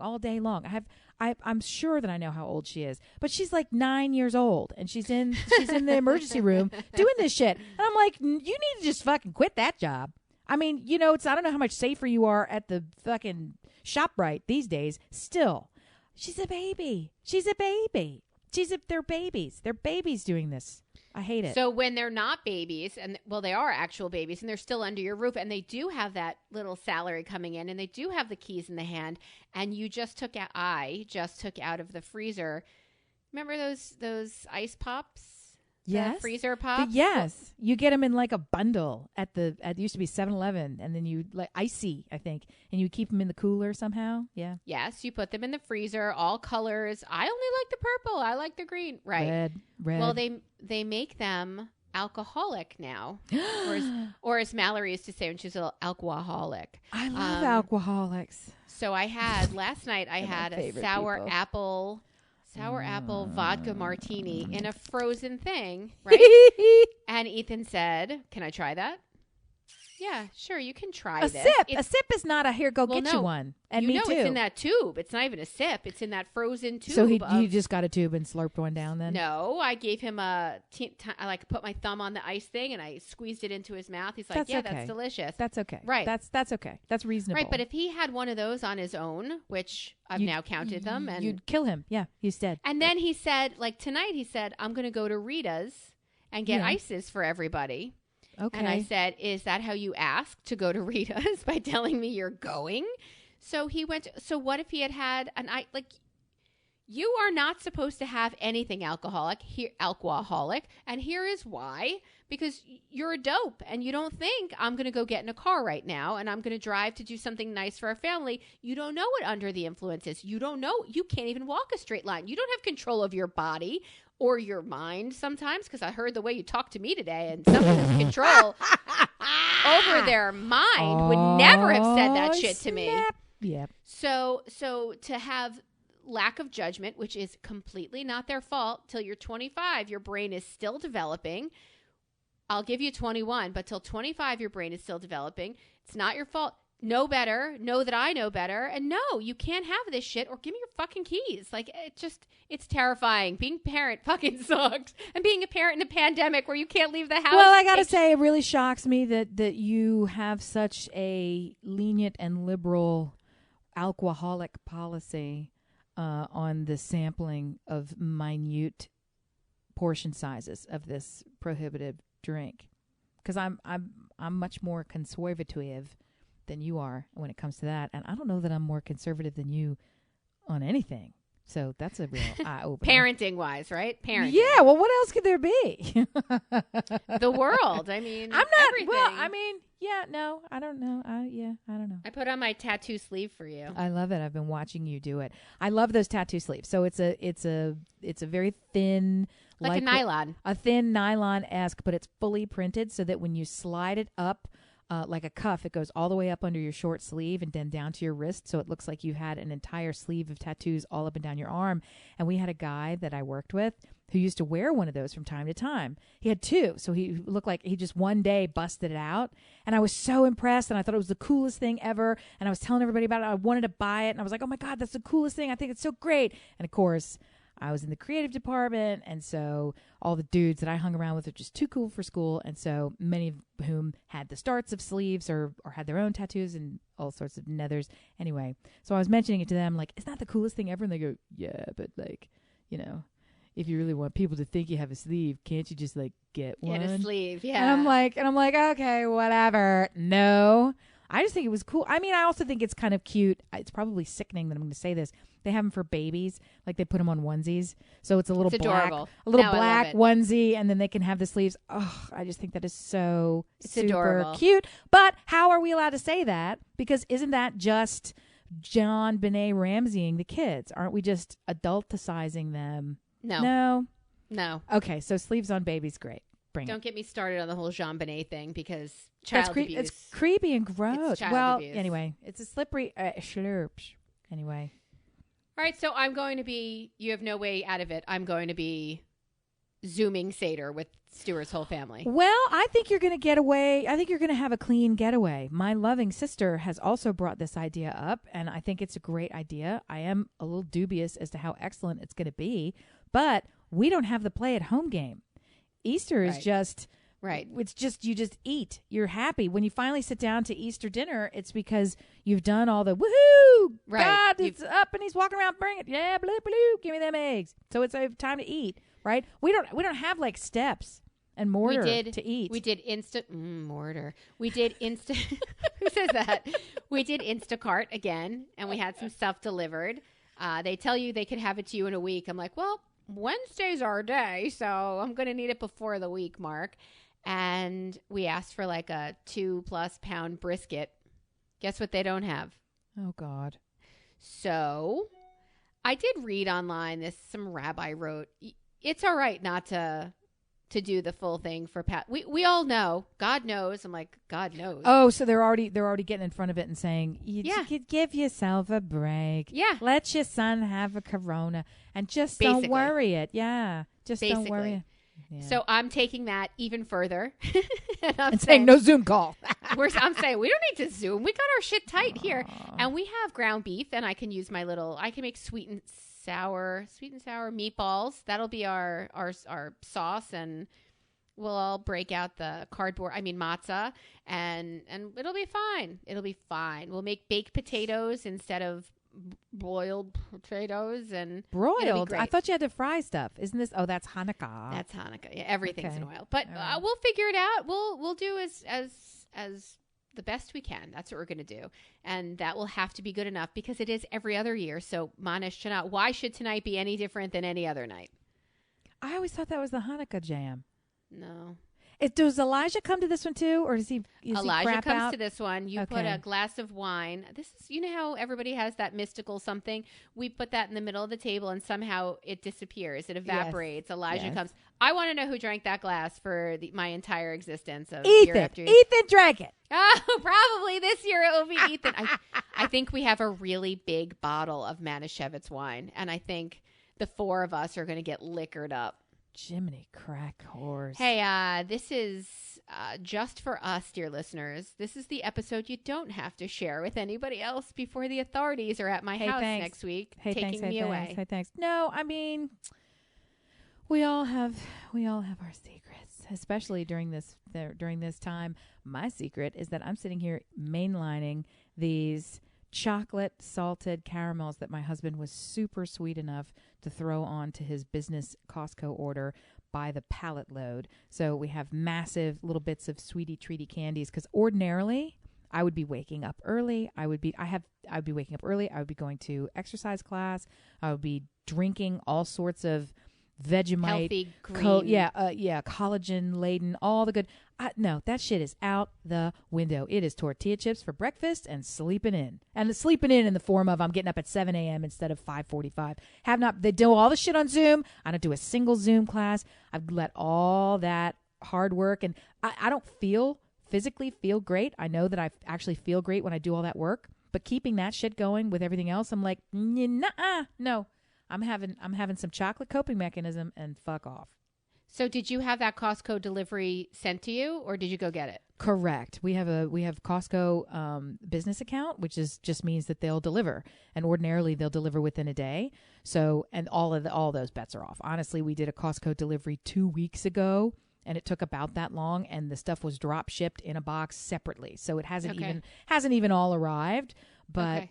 I'm sure that I know how old she is, but she's like 9 years old, and she's in the emergency room doing this shit. And I'm like, you need to just fucking quit that job. I mean, I don't know how much safer you are at the fucking ShopRite these days. Still, she's a baby. They're babies. They're babies doing this. I hate it. So when they're not babies, they are actual babies, and they're still under your roof, and they do have that little salary coming in, and they do have the keys in the hand, and I just took out of the freezer. Remember those ice pops? Yes. Freezer pops? Yes. You get them in like a bundle at it used to be 7-Eleven, and then you like icy, I think, and you keep them in the cooler somehow. Yeah. Yes. You put them in the freezer, all colors. I only like the purple. I like the green. Right. Red. Well, they make them alcoholic now, or as Mallory used to say when she was an alcoholic. I love alcoholics. So last night I had a sour apple vodka martini in a frozen thing, right? And Ethan said, "Can I try that?" Yeah, sure, you can try a this. Sip. A sip is not a here, go get you one. And me too. It's in that tube. It's not even a sip. It's in that frozen tube. So he just got a tube and slurped one down then? No, I gave him I put my thumb on the ice thing and I squeezed it into his mouth. He's like, that's delicious. That's okay. Right. That's okay. That's reasonable. Right, but if he had one of those on his own, which I've now counted them. And you'd kill him. Yeah, he's dead. And then he said, tonight he said, I'm going to go to Rita's and get ices for everybody. Okay. And I said, is that how you ask to go to Rita's, by telling me you're going? So he went. So what if he had an You are not supposed to have anything alcoholic, and here is why. Because you're a dope, and you don't think, I'm going to go get in a car right now, and I'm going to drive to do something nice for our family. You don't know what under the influence is. You don't know. You can't even walk a straight line. You don't have control of your body or your mind sometimes, because I heard the way you talked to me today, and someone has control over their mind would never have said that shit to me. Yep. So to have lack of judgment, which is completely not their fault. Till you're 25, your brain is still developing. I'll give you 21, but till 25, your brain is still developing. It's not your fault. Know better. Know that I know better. And no, you can't have this shit, or give me your fucking keys. Like, it's terrifying. Being a parent fucking sucks. And being a parent in a pandemic where you can't leave the house. Well, I got to say, it really shocks me that you have such a lenient and liberal alcoholic policy on the sampling of minute portion sizes of this prohibitive drink, because I'm much more conservative than you are when it comes to that, and I don't know that I'm more conservative than you on anything. So that's a real eye-opener. Parenting wise, right? Parenting. Yeah. Well, what else could there be? The world. I mean, I'm not. Everything. Well, I mean, yeah. No, I don't know. I don't know. I put on my tattoo sleeve for you. I love it. I've been watching you do it. I love those tattoo sleeves. So it's a very thin, like a nylon, a thin nylon-esque, but it's fully printed so that when you slide it up. Like a cuff, it goes all the way up under your short sleeve and then down to your wrist, so it looks like you had an entire sleeve of tattoos all up and down your arm. And we had a guy that I worked with who used to wear one of those from time to time. He had two, so he looked like he just one day busted it out. And I was so impressed, and I thought it was the coolest thing ever. And I was telling everybody about it. I wanted to buy it, and I was like, oh my God, that's the coolest thing. I think it's so great. And of course, I was in the creative department, and so all the dudes that I hung around with were just too cool for school, and so many of whom had the starts of sleeves or had their own tattoos and all sorts of nethers. Anyway, so I was mentioning it to them, like, isn't that the coolest thing ever? And they go, yeah, but like, you know, if you really want people to think you have a sleeve, can't you just like get one? Get a sleeve, yeah. And I'm like, okay, whatever. No. I just think it was cool. I mean, I also think it's kind of cute. It's probably sickening that I'm going to say this. They have them for babies, like they put them on onesies. So it's a little black onesie, and then they can have the sleeves. Oh, I just think that is so super adorable. Cute. But how are we allowed to say that? Because isn't that just John Benet Ramseying the kids? Aren't we just adulticizing them? No. Okay, so sleeves on babies, great. Don't get me started on the whole Jean Benet thing, because child abuse. It's creepy and gross. Abuse. Anyway, it's a slippery slurp. Anyway. All right, so I'm going to be, you have no way out of it, I'm going to be Zooming Seder with Stuart's whole family. Well, I think you're going to get away. I think you're going to have a clean getaway. My loving sister has also brought this idea up, and I think it's a great idea. I am a little dubious as to how excellent it's going to be, but we don't have the play-at-home game. Easter is just... Right. It's just, you just eat. You're happy. When you finally sit down to Easter dinner, it's because you've done all the woohoo. Right. God, it's up and he's walking around, bring it. Yeah, bloop, bloop, give me them eggs. So it's a time to eat, right? We don't have like steps and mortar to eat. We did mortar. We did who says that? We did Instacart again, and we had some stuff delivered. They tell you they can have it to you in a week. I'm like, well, Wednesday's our day, so I'm going to need it before the week mark. And we asked for like a 2+ pound brisket. Guess what they don't have? Oh, God. So I did read online some rabbi wrote, it's all right not to do the full thing for we all know. God knows. I'm like, God knows. Oh, so they're already getting in front of it and saying, you could give yourself a break. Yeah. Let your son have a corona and just don't worry it. Yeah. Just don't worry it. Yeah. So I'm taking that even further. and saying no Zoom call. I'm saying we don't need to Zoom. We got our shit tight here. And we have ground beef, and I can use I can make sweet and sour meatballs. That'll be our sauce, and we'll all break out the matzah, and it'll be fine. It'll be fine. We'll make baked potatoes instead of boiled potatoes, and broiled. I thought you had to fry stuff. Isn't this? Oh, that's Hanukkah. That's Hanukkah. Yeah, everything's in oil. But we'll figure it out. We'll do as the best we can. That's what we're going to do. And that will have to be good enough because it is every other year. So Manish Chanat, why should tonight be any different than any other night? I always thought that was the Hanukkah jam. No. Does Elijah come to this one too, or does he? Elijah comes to this one. You put a glass of wine. This is, you know how everybody has that mystical something. We put that in the middle of the table, and somehow it disappears. It evaporates. Yes. Elijah comes. I want to know who drank that glass for my entire existence of year after year. Ethan drank it. Oh, probably this year it will be Ethan. I think we have a really big bottle of Manischewitz wine, and I think the four of us are going to get liquored up. Jiminy crack whores. Hey, this is just for us, dear listeners. This is the episode you don't have to share with anybody else before the authorities are at my house next week taking me away. Hey, thanks. No, I mean, we all have our secrets, especially during this time. My secret is that I'm sitting here mainlining these chocolate salted caramels that my husband was super sweet enough to throw on to his business Costco order by the pallet load. So we have massive little bits of sweetie treaty candies, because ordinarily I would be waking up early. I would be waking up early. I would be going to exercise class. I would be drinking all sorts of Vegemite, healthy, green. Collagen laden, all the good. No, that shit is out the window. It is tortilla chips for breakfast and sleeping in. And the sleeping in the form of I'm getting up at 7 a.m. instead of 5:45. They do all the shit on Zoom. I don't do a single Zoom class. I've let all that hard work, and I don't physically feel great. I know that I actually feel great when I do all that work, but keeping that shit going with everything else, I'm like, no. I'm having some chocolate coping mechanism and fuck off. So did you have that Costco delivery sent to you, or did you go get it? Correct. We have Costco business account, which just means that they'll deliver, and ordinarily they'll deliver within a day. So, and all those bets are off. Honestly, we did a Costco delivery 2 weeks ago, and it took about that long, and the stuff was drop shipped in a box separately. So it hasn't even all arrived. But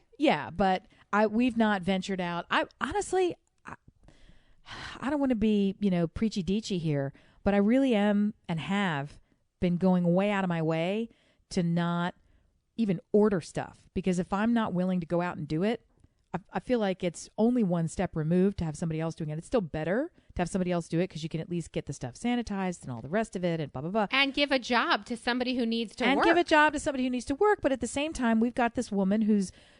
but we've not ventured out. I honestly, I don't want to be, preachy deechy here, but I really am and have been going way out of my way to not even order stuff, because if I'm not willing to go out and do it, I feel like it's only one step removed to have somebody else doing it. It's still better to have somebody else do it, because you can at least get the stuff sanitized and all the rest of it and blah, blah, blah. And give a job to somebody who needs to work. And give a job to somebody who needs to work. But at the same time, we've got this woman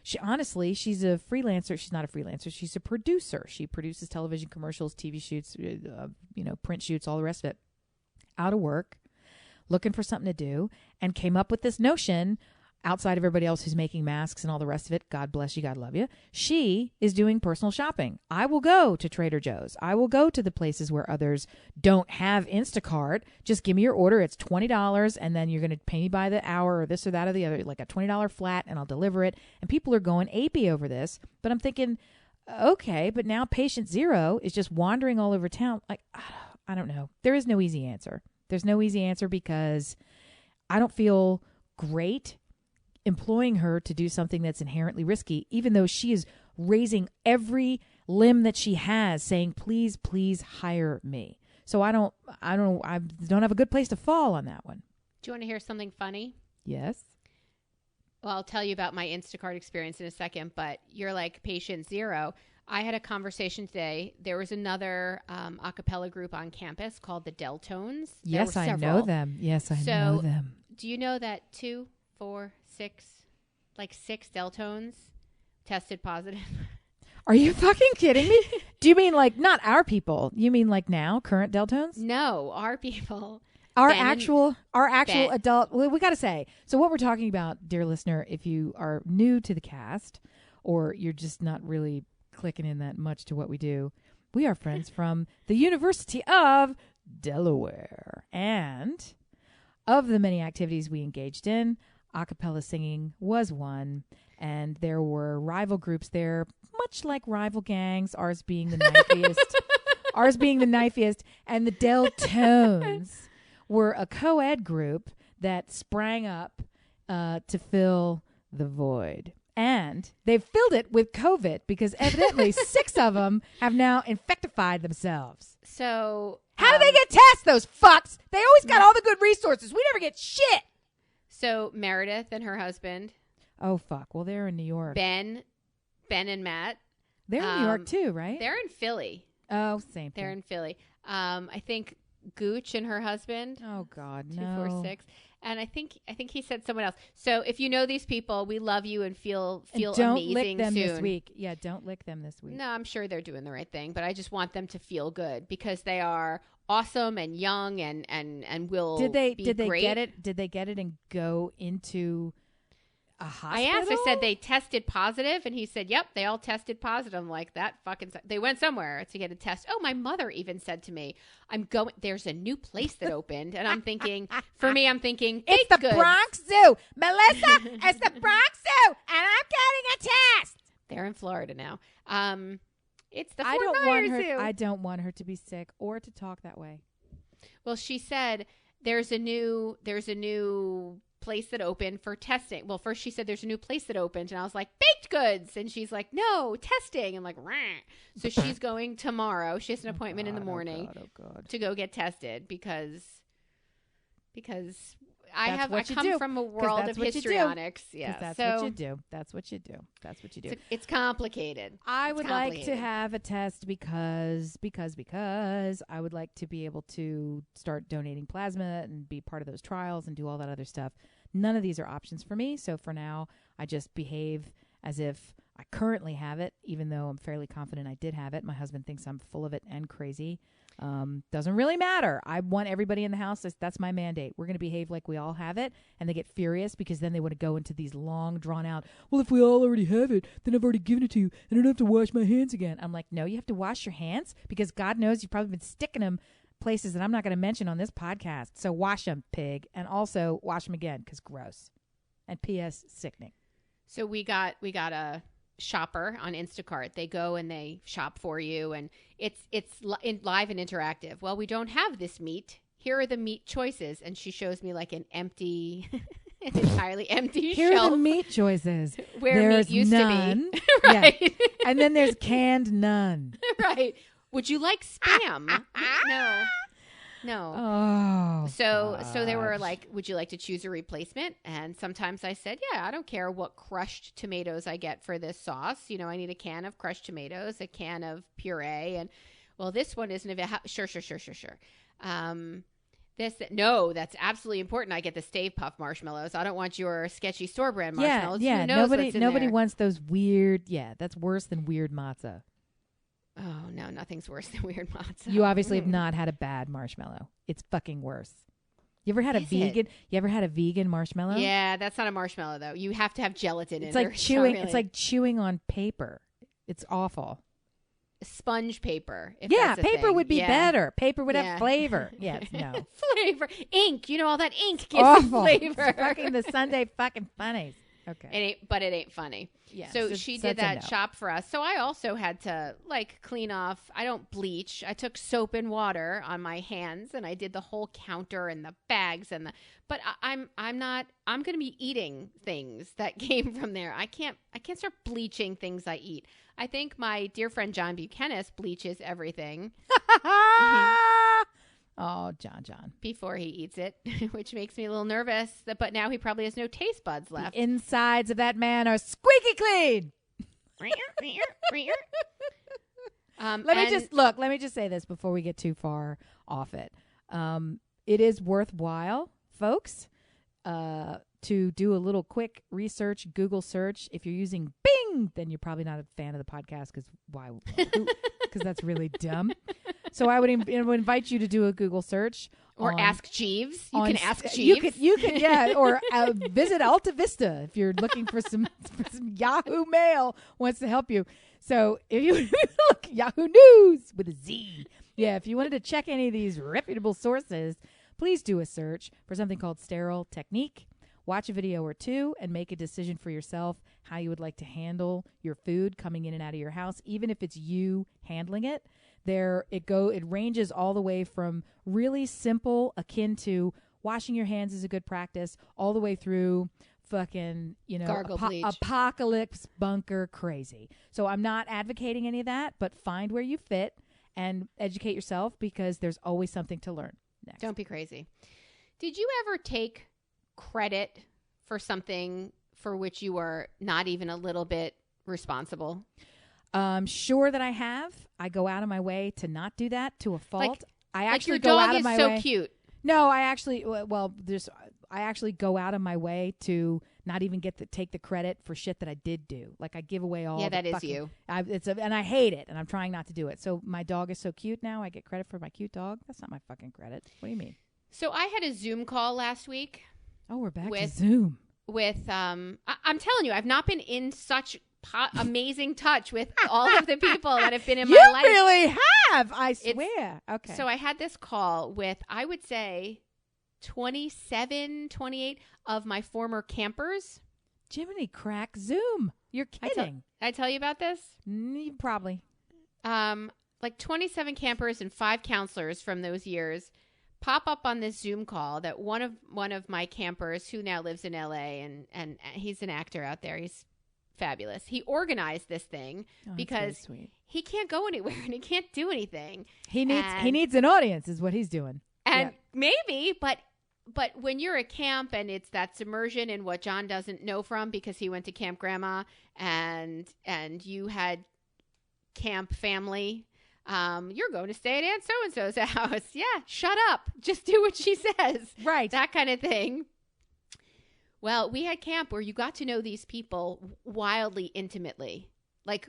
she's a freelancer. She's not a freelancer. She's a producer. She produces television commercials, TV shoots, print shoots, all the rest of it. Out of work, looking for something to do, and came up with this notion. Outside of everybody else who's making masks and all the rest of it, God bless you, God love you, she is doing personal shopping. I will go to Trader Joe's. I will go to the places where others don't have Instacart. Just give me your order. It's $20, and then you're going to pay me by the hour or this or that or the other, like a $20 flat, and I'll deliver it. And people are going apey over this. But I'm thinking, okay, but now patient zero is just wandering all over town. Like, I don't know. There is no easy answer. There's no easy answer, because I don't feel great employing her to do something that's inherently risky, even though she is raising every limb that she has, saying, please, please hire me. So I don't have a good place to fall on that one. Do you want to hear something funny? Yes. Well, I'll tell you about my Instacart experience in a second, but you're like patient zero. I had a conversation today. There was another a cappella group on campus called the Deltones. Yes, I know them. Yes, I know them. Do you know that 2, 4, 6 Deltones tested positive? Are you fucking kidding me? Do you mean like not our people? You mean like now, current Deltones? No, our people. Our actual adult. Well, we got to say. So what we're talking about, dear listener, if you are new to the cast or you're just not really clicking in that much to what we do, we are friends from the University of Delaware. And of the many activities we engaged in, a cappella singing was one, and there were rival groups there, much like rival gangs, ours being the knifiest, and the Deltones were a co-ed group that sprang up to fill the void. And they've filled it with COVID, because evidently 6 of them have now infectified themselves. So how do they get tests, those fucks? They always got all the good resources. We never get shit. So Meredith and her husband. Oh, fuck. Well, they're in New York. Ben and Matt. They're in New York too, right? They're in Philly. Oh, same thing. They're in Philly. I think Gooch and her husband. Oh God, 246. And I think he said someone else. So if you know these people, we love you and feel don't amazing lick them soon. this week. Yeah, don't lick them this week. No, I'm sure they're doing the right thing, but I just want them to feel good because they are awesome and young and will did they great. get it? Did they get it and go into a hospital? I asked. I said they tested positive, and he said, "Yep, they all tested positive." I'm like, that fucking. They went somewhere to get a test. Oh, my mother even said to me, "I'm going. There's a new place that opened," and I'm thinking, for me, I'm thinking it's the goods. Bronx Zoo, Melissa. It's the Bronx Zoo, and I'm getting a test. They're in Florida now. It's the I Fort Myers Zoo. I don't want her to be sick or to talk that way. Well, she said there's a new place that opened for testing. Well, first she said there's a new place that opened, and I was like, baked goods, and she's like, no, testing. I'm like, rah. So she's going tomorrow. She has an appointment in the morning to go get tested because I come from a world of histrionics. Yeah, that's what you do. That's what you do. That's what you do. It's complicated. I would like to have a test because I would like to be able to start donating plasma and be part of those trials and do all that other stuff. None of these are options for me. So for now, I just behave as if I currently have it, even though I'm fairly confident I did have it. My husband thinks I'm full of it and crazy. Doesn't really matter. I want everybody in the house. That's my mandate. We're going to behave like we all have it. And they get furious because then they want to go into these long drawn out, well, if we all already have it, then I've already given it to you and I don't have to wash my hands again. I'm like, no, you have to wash your hands because God knows you've probably been sticking them places that I'm not going to mention on this podcast. So wash them, pig. And also wash them again because gross. And P.S. sickening. So we got a shopper on Instacart. They go and they shop for you, and it's live and interactive. Well, we don't have this meat. Here are the meat choices, and she shows me like an entirely empty Here shelf. Here are the meat choices. Where there's meat used none. to be. Right. Yeah. And then there's canned none. Right. Would you like Spam? No. Oh. So they were like, would you like to choose a replacement? And sometimes I said, yeah, I don't care what crushed tomatoes I get for this sauce. You know, I need a can of crushed tomatoes, a can of puree. And well, this one isn't sure. No, that's absolutely important. I get the Stave Puff marshmallows. I don't want your sketchy store brand marshmallows. Yeah. Who knows nobody wants those weird. Yeah, that's worse than weird matzah. Oh, no, nothing's worse than weird matzah. You obviously have not had a bad marshmallow. It's fucking worse. You ever had You ever had a vegan marshmallow? Yeah, that's not a marshmallow though. You have to have gelatin in it. It's like chewing on paper. It's awful. Sponge paper. Yeah, paper would be better. Paper would have flavor. Yes, no. Flavor. Ink. You know, all that ink gives flavor. It's fucking the Sunday fucking funnies. Okay. But it ain't funny. Yeah. So she did that shop for us. So I also had to clean off. I don't bleach. I took soap and water on my hands and I did the whole counter and the bags but I'm going to be eating things that came from there. I can't start bleaching things I eat. I think my dear friend John Buchanan bleaches everything. Oh, John. Before he eats it, which makes me a little nervous. But now he probably has no taste buds left. The insides of that man are squeaky clean. Let me just say this before we get too far off it. It is worthwhile, folks, to do a little quick research, Google search. If you're using Bing, then you're probably not a fan of the podcast because why? Because that's really dumb. So I would invite you to do a Google search. Or ask Jeeves. You can ask Jeeves. You could, yeah. Or visit Alta Vista if you're looking for some Yahoo Mail wants to help you. So if you look Yahoo News with a Z. Yeah, if you wanted to check any of these reputable sources, please do a search for something called sterile technique. Watch a video or two and make a decision for yourself how you would like to handle your food coming in and out of your house, even if it's you handling it. It ranges all the way from really simple, akin to washing your hands is a good practice, all the way through fucking, gargle bleach, apocalypse bunker crazy. So I'm not advocating any of that, but find where you fit and educate yourself because there's always something to learn. Next. Don't be crazy. Did you ever take credit for something for which you are not even a little bit responsible? Sure that I have. I go out of my way to not do that to a fault. I actually your go dog out of is my so way. cute. No, I actually I actually go out of my way to not even take the credit for shit that I did do. Like I give away all. Yeah, the that is fucking, you. And I hate it, and I'm trying not to do it. So my dog is so cute now. I get credit for my cute dog. That's not my fucking credit. What do you mean? So I had a Zoom call last week. Oh, we're back to Zoom. With I'm telling you, I've not been in such amazing touch with all of the people that have been in my life. You really have, I swear. Okay. So I had this call with, I would say, 27, 28 of my former campers. Jiminy crack Zoom. You're kidding. I tell you about this? Probably. Like 27 campers and 5 counselors from those years pop up on this Zoom call that one of my campers, who now lives in LA, and he's an actor out there. He's fabulous. He organized this thing because he can't go anywhere and he can't do anything. He needs an audience is what he's doing. And maybe, but when you're at camp and it's that submersion in what John doesn't know from because he went to Camp Grandma and you had camp family, you're going to stay at Aunt so-and-so's house. Yeah, shut up. Just do what she says. Right. That kind of thing. Well, we had camp where you got to know these people wildly intimately, like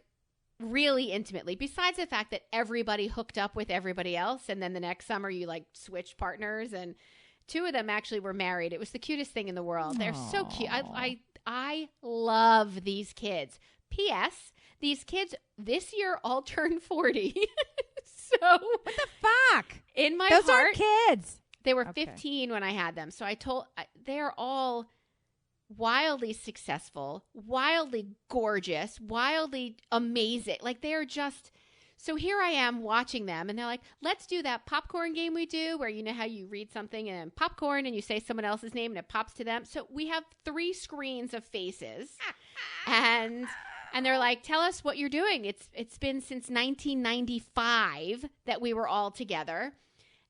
really intimately, besides the fact that everybody hooked up with everybody else. And then the next summer you like switched partners, and 2 of them actually were married. It was the cutest thing in the world. They're so cute. I love these kids. P.S. These kids this year all turned 40. So what the fuck? In my Those heart, are kids. They were 15 when I had them. So they're all wildly successful, wildly gorgeous, wildly amazing. Like they're just, so here I am watching them and they're like, let's do that popcorn game we do where you know how you read something and then popcorn and you say someone else's name and it pops to them. So we have 3 screens of faces and they're like, tell us what you're doing. It's been since 1995 that we were all together.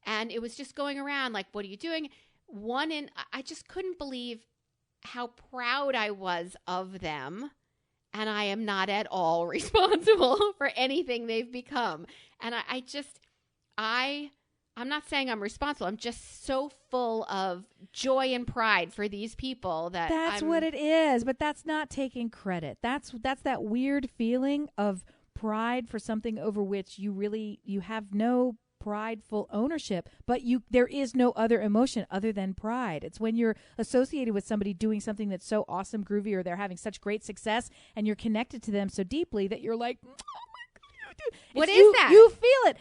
And it was just going around like, what are you doing? I just couldn't believe how proud I was of them. And I am not at all responsible for anything they've become. And I'm not saying I'm responsible. I'm just so full of joy and pride for these people that's what it is. But that's not taking credit. That's that weird feeling of pride for something over which you have no prideful ownership, but there is no other emotion other than pride. It's when you're associated with somebody doing something that's so awesome, groovy, or they're having such great success, and you're connected to them so deeply that you're like, oh my God. What is that? You feel it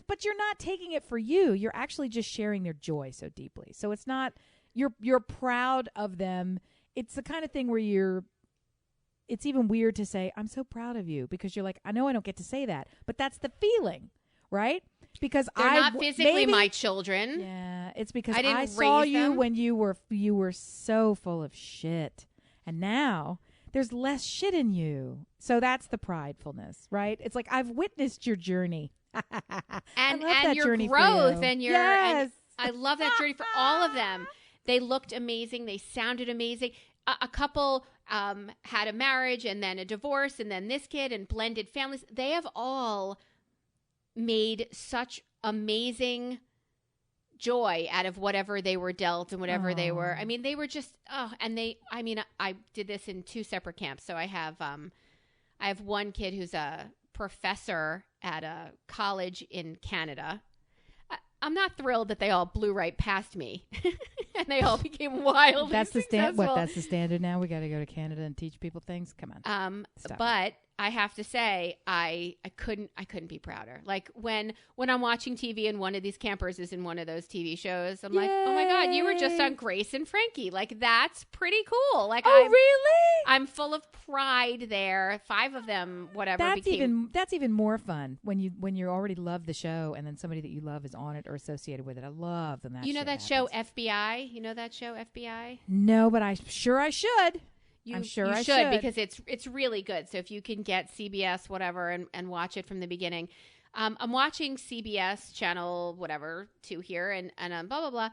but you're not taking it for you. You're actually just sharing their joy so deeply. So it's not, you're proud of them. It's the kind of thing where it's even weird to say, I'm so proud of you, because you're like, I know I don't get to say that, but that's the feeling, right? Because they're not physically my children. Yeah, it's because I saw you them. when you were so full of shit, and now there's less shit in you. So that's the pridefulness, right? It's like I've witnessed your journey, and your journey growth, you. and your. Yes. And I love that journey for all of them. They looked amazing. They sounded amazing. A couple had a marriage and then a divorce and then this kid and blended families. They have all made such amazing joy out of whatever they were dealt and whatever they were. I mean, they were just, I did this in 2 separate camps. So I have one kid who's a professor at a college in Canada. I'm not thrilled that they all blew right past me and they all became wildly successful. That's the standard now? We got to go to Canada and teach people things? Come on. But I have to say, I couldn't be prouder. Like when I'm watching TV and one of these campers is in one of those TV shows, I'm like, oh my God, you were just on Grace and Frankie. Like that's pretty cool. Like, really? I'm full of pride there. 5 of them, whatever. That's even more fun when you already love the show and then somebody that you love is on it or associated with it. I love when that. You know that happens. show FBI? You know that show FBI? No, but I should. I'm sure I should because it's really good. So if you can get CBS whatever and watch it from the beginning, I'm watching CBS channel whatever 2 here and blah blah blah.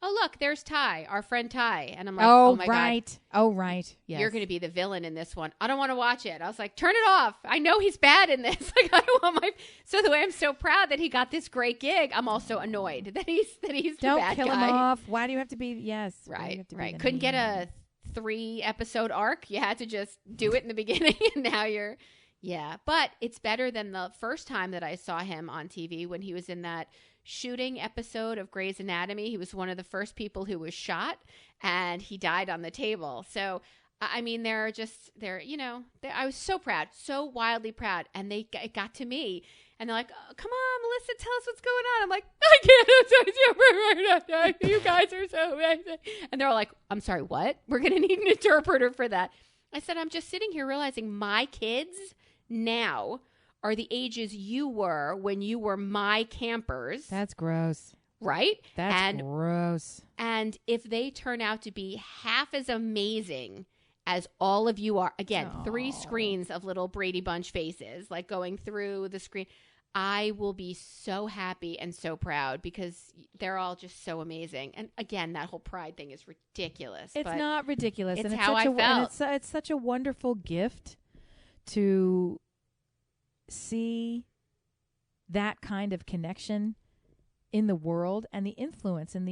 oh, look, there's Ty, our friend Ty. And I'm like, oh my right. God. Oh, right. Yes. You're going to be the villain in this one. I don't want to watch it. I was like, turn it off. I know he's bad in this. Like, I don't want my. So the way I'm so proud that he got this great gig, I'm also annoyed that he's the bad guy. Don't kill him off. Why do you have to be? Yes. Right. Right. Couldn't get a 3-episode arc. You had to just do it in the beginning, and now you're. Yeah, but it's better than the first time that I saw him on TV when he was in that shooting episode of Grey's Anatomy. He was one of the first people who was shot, and he died on the table. So, I mean, I was so proud, so wildly proud, and it got to me, and they're like, oh, come on, Melissa, tell us what's going on. I'm like, I can't, I'm so right now. You guys are so amazing. And they're all like, I'm sorry, what? We're going to need an interpreter for that. I said, I'm just sitting here realizing my kids now are the ages you were when you were my campers. That's gross. Right? That's gross. And if they turn out to be half as amazing as all of you are, again, 3 screens of little Brady Bunch faces, like going through the screen, I will be so happy and so proud because they're all just so amazing. And again, that whole pride thing is ridiculous. It's not ridiculous. It's and how I felt. And it's such a wonderful gift to see that kind of connection in the world and the influence and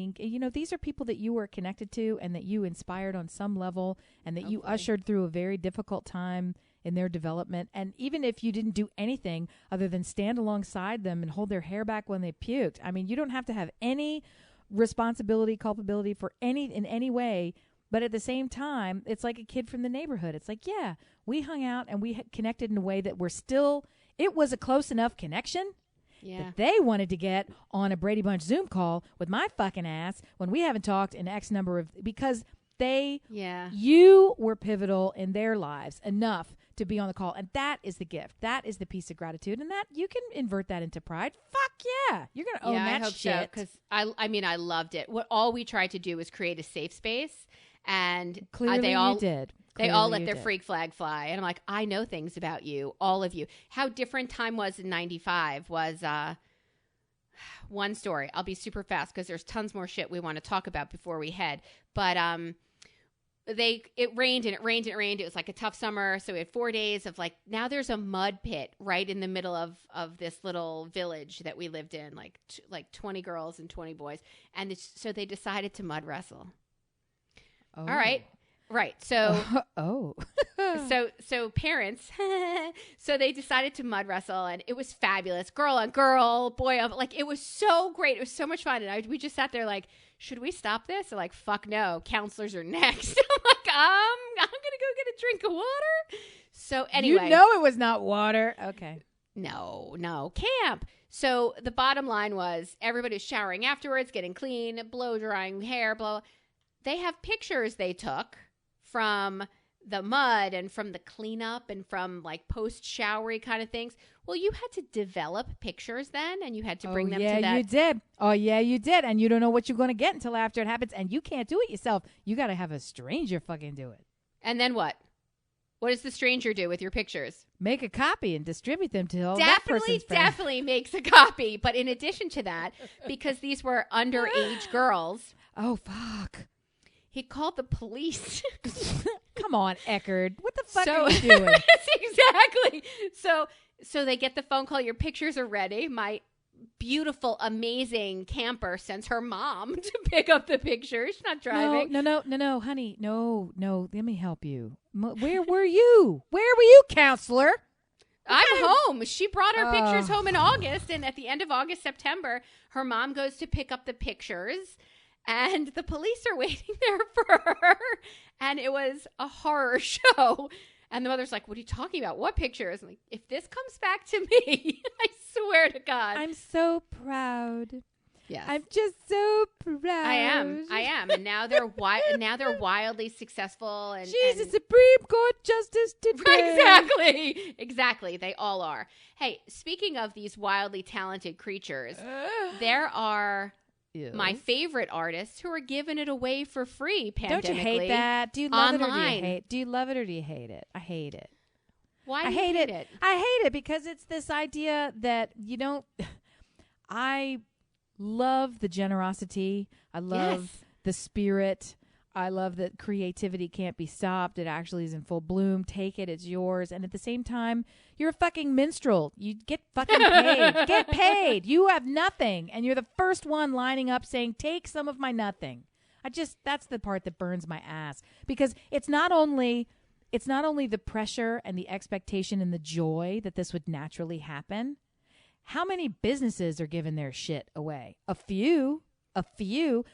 these are people that you were connected to and that you inspired on some level and that you ushered through a very difficult time in their development. And even if you didn't do anything other than stand alongside them and hold their hair back when they puked, I mean, you don't have to have any responsibility, culpability in any way. But at the same time, it's like a kid from the neighborhood. It's like, yeah, we hung out and we connected in a way that it was a close enough connection that they wanted to get on a Brady Bunch Zoom call with my fucking ass when we haven't talked in X number of, because you were pivotal in their lives enough to be on the call. And that is the gift. That is the piece of gratitude. And that you can invert that into pride. Fuck yeah. You're going to own that I hope shit. so, because I loved it. All we tried to do was create a safe space. And clearly they all did. They all let their freak flag fly. And I'm like, I know things about you, all of you. How different time was in 95 was one story. I'll be super fast because there's tons more shit we want to talk about before we head. But it rained and it rained and it rained. It was like a tough summer. So we had 4 days of like, now there's a mud pit right in the middle of this little village that we lived in, like 20 girls and 20 boys. And so they decided to mud wrestle. Oh. All right. Right. So, so parents, so they decided to mud wrestle and it was fabulous. Girl on girl, boy on, like, it was so great. It was so much fun. And we just sat there like, should we stop this? They're like, fuck no. Counselors are next. I'm like, I'm going to go get a drink of water. So anyway. You know it was not water. Okay. No. Camp. So the bottom line was everybody was showering afterwards, getting clean, blow drying hair, blow. They have pictures they took from the mud and from the cleanup and from like post-showery kind of things. Well, you had to develop pictures then, and you had to bring them to that. Yeah, you did. Oh, yeah, you did. And you don't know what you're going to get until after it happens, and you can't do it yourself. You got to have a stranger fucking do it. And then what? What does the stranger do with your pictures? Make a copy and distribute them to that person's friends. Definitely makes a copy. But in addition to that, because these were underage girls. Oh, fuck. He called the police. Come on, Eckerd. What the fuck are you doing? Exactly. So they get the phone call. Your pictures are ready. My beautiful, amazing camper sends her mom to pick up the pictures. She's not driving. No, honey. No. Let me help you. Where were you? Where were you, counselor? I'm home. She brought her pictures home in August. And at the end of August, September, her mom goes to pick up the pictures. And the police are waiting there for her. And it was a horror show. And the mother's like, what are you talking about? What pictures? I'm like, if this comes back to me, I swear to God. I'm so proud. Yes. I'm just so proud. I am. And now they're wildly successful. And she's a Supreme Court justice today. Exactly. They all are. Hey, speaking of these wildly talented creatures, there are... Ew. My favorite artists who are giving it away for free pandemically. Don't you hate that? Do you love it or do you hate it? Do you love it or do you hate it? I hate it. Why do you hate it? I hate it because it's this idea that I love the generosity. I love the spirit. I love that creativity can't be stopped. It actually is in full bloom. Take it. It's yours. And at the same time, you're a fucking minstrel. You get fucking paid. Get paid. You have nothing. And you're the first one lining up saying, take some of my nothing. That's the part that burns my ass. Because it's not only the pressure and the expectation and the joy that this would naturally happen. How many businesses are giving their shit away? A few,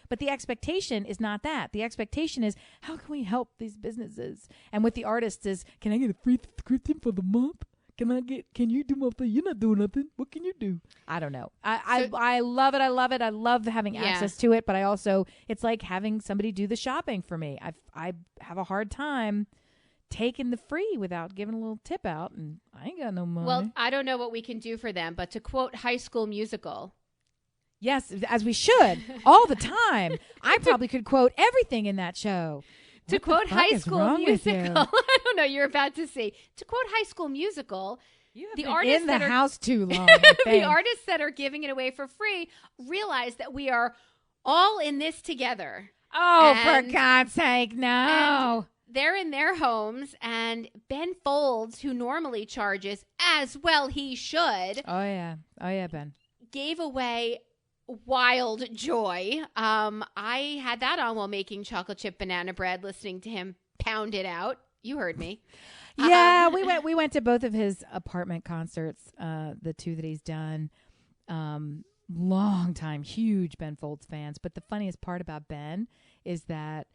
but the expectation is not that. The expectation is, how can we help these businesses? And with the artists is, can I get a free subscription for the month? Can you do my thing? You're not doing nothing. What can you do? I don't know. I love it. I love it. I love having access to it, but I also, it's like having somebody do the shopping for me. I have a hard time taking the free without giving a little tip out, and I ain't got no money. Well, I don't know what we can do for them, but to quote High School Musical. Yes, as we should, all the time. I probably could quote everything in that show. To quote High School Musical, I don't know, you're about to see. To quote High School Musical, you have been in the house too long. The artists that are giving it away for free realize that we are all in this together. Oh, for God's sake, no. They're in their homes, and Ben Folds, who normally charges, as well he should. Oh, yeah, Ben. Gave away wild joy. I had that on while making chocolate chip banana bread, listening to him pound it out. You heard me. Yeah, we went to both of his apartment concerts, the two that he's done. Long time, huge Ben Folds fans. But the funniest part about Ben is that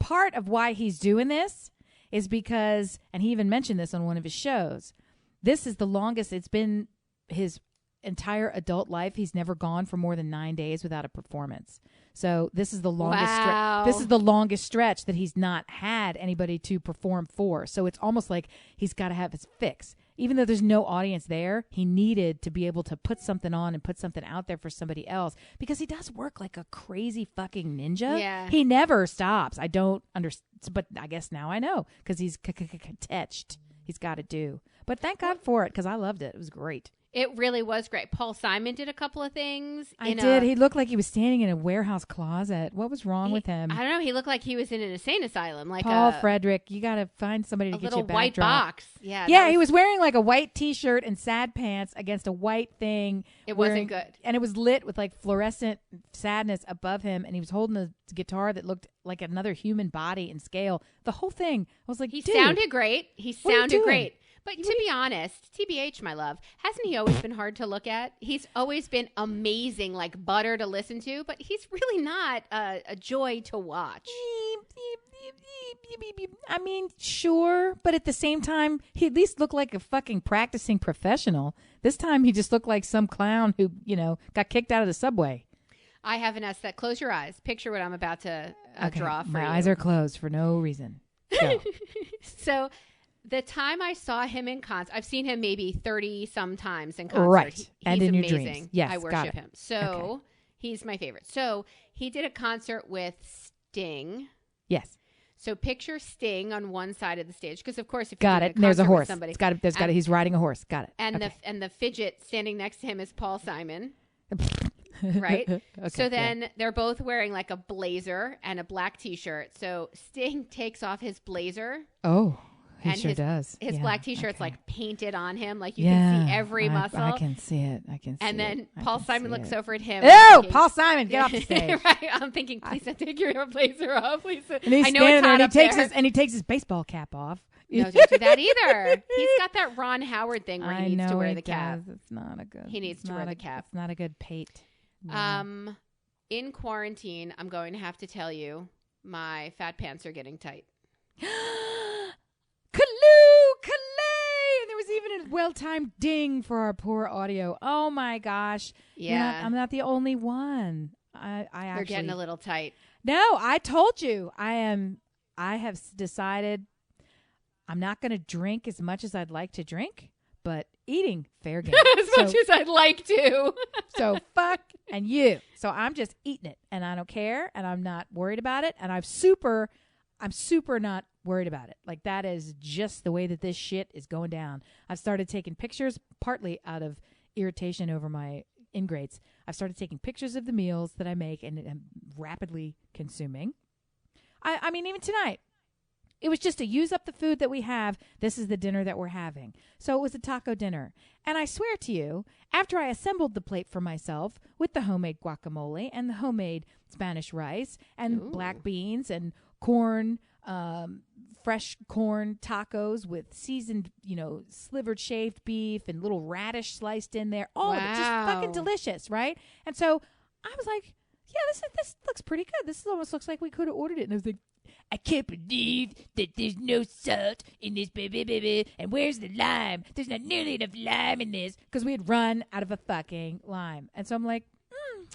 part of why he's doing this is because, and he even mentioned this on one of his shows, this is the longest it's been his entire adult life. He's never gone for more than 9 days without a performance. So this is the longest this is the longest stretch that he's not had anybody to perform for. So it's almost like he's got to have his fix. Even though there's no audience there, he needed to be able to put something on and put something out there for somebody else, because he does work like a crazy fucking ninja. Yeah. He never stops. I don't understand, but I guess now I know, because he's attached. He's got to do. But thank God for it, because I loved it. It was great. It really was great. Paul Simon did a couple of things. He looked like he was standing in a warehouse closet. What was wrong with him? I don't know. He looked like he was in an insane asylum. Like Paul Frederick, you got to find somebody to get you a little white box. Yeah. Yeah, he was wearing like a white T-shirt and sad pants against a white thing. It wasn't good. And it was lit with like fluorescent sadness above him. And he was holding a guitar that looked like another human body in scale. The whole thing. I was like, he sounded great. He sounded great. But to be honest, TBH, my love, hasn't he always been hard to look at? He's always been amazing, like butter to listen to, but he's really not a joy to watch. I mean, sure, but at the same time, he at least looked like a fucking practicing professional. This time, he just looked like some clown who, got kicked out of the subway. I have an aesthetic. Close your eyes. Picture what I'm about to draw for you. My eyes are closed for no reason. Go. So... the time I saw him in concert, I've seen him maybe 30 some times in concert. Right. He's and in amazing. Your dreams. Yes, I worship him. So he's my favorite. So he did a concert with Sting. Yes. So picture Sting on one side of the stage, because of course, if got you it, and there's a horse. Somebody, he's riding a horse. Got it. And the fidget standing next to him is Paul Simon. Right. So then they're both wearing like a blazer and a black T-shirt. So Sting takes off his blazer. Oh. He and sure does. His black T-shirt's like painted on him, like you can see every muscle. I can see it. And then Paul Simon looks over at him. Oh, Paul Simon, get off the stage! Right, I'm thinking, please don't take your blazer off, please. And he's standing there, and he takes his baseball cap off. No, don't do that either. He's got that Ron Howard thing where he needs to wear the cap. It's not a good. He needs to wear the cap. It's not a good pate. No. In quarantine, I'm going to have to tell you, my fat pants are getting tight. And there was even a well-timed ding for our poor audio. Oh my gosh! Yeah, I'm not the only one. They're getting a little tight. No, I told you. I have decided I'm not going to drink as much as I'd like to drink, but eating fair game as much as I'd like to. So fuck and you. So I'm just eating it, and I don't care, and I'm not worried about it, and I'm super not worried about it. Like, that is just the way that this shit is going down. I've started taking pictures, partly out of irritation over my ingrates. I've started taking pictures of the meals that I make and am rapidly consuming. I mean, even tonight, it was just to use up the food that we have. This is the dinner that we're having. So it was a taco dinner. And I swear to you, after I assembled the plate for myself with the homemade guacamole and the homemade Spanish rice and black beans and corn, fresh corn tacos with seasoned, slivered shaved beef and little radish sliced in there. All of it just fucking delicious, right? And so I was like, yeah, this looks pretty good. This almost looks like we could have ordered it. And I was like, I can't believe that there's no salt in this, baby. And where's the lime? There's not nearly enough lime in this. Because we had run out of a fucking lime. And so I'm like,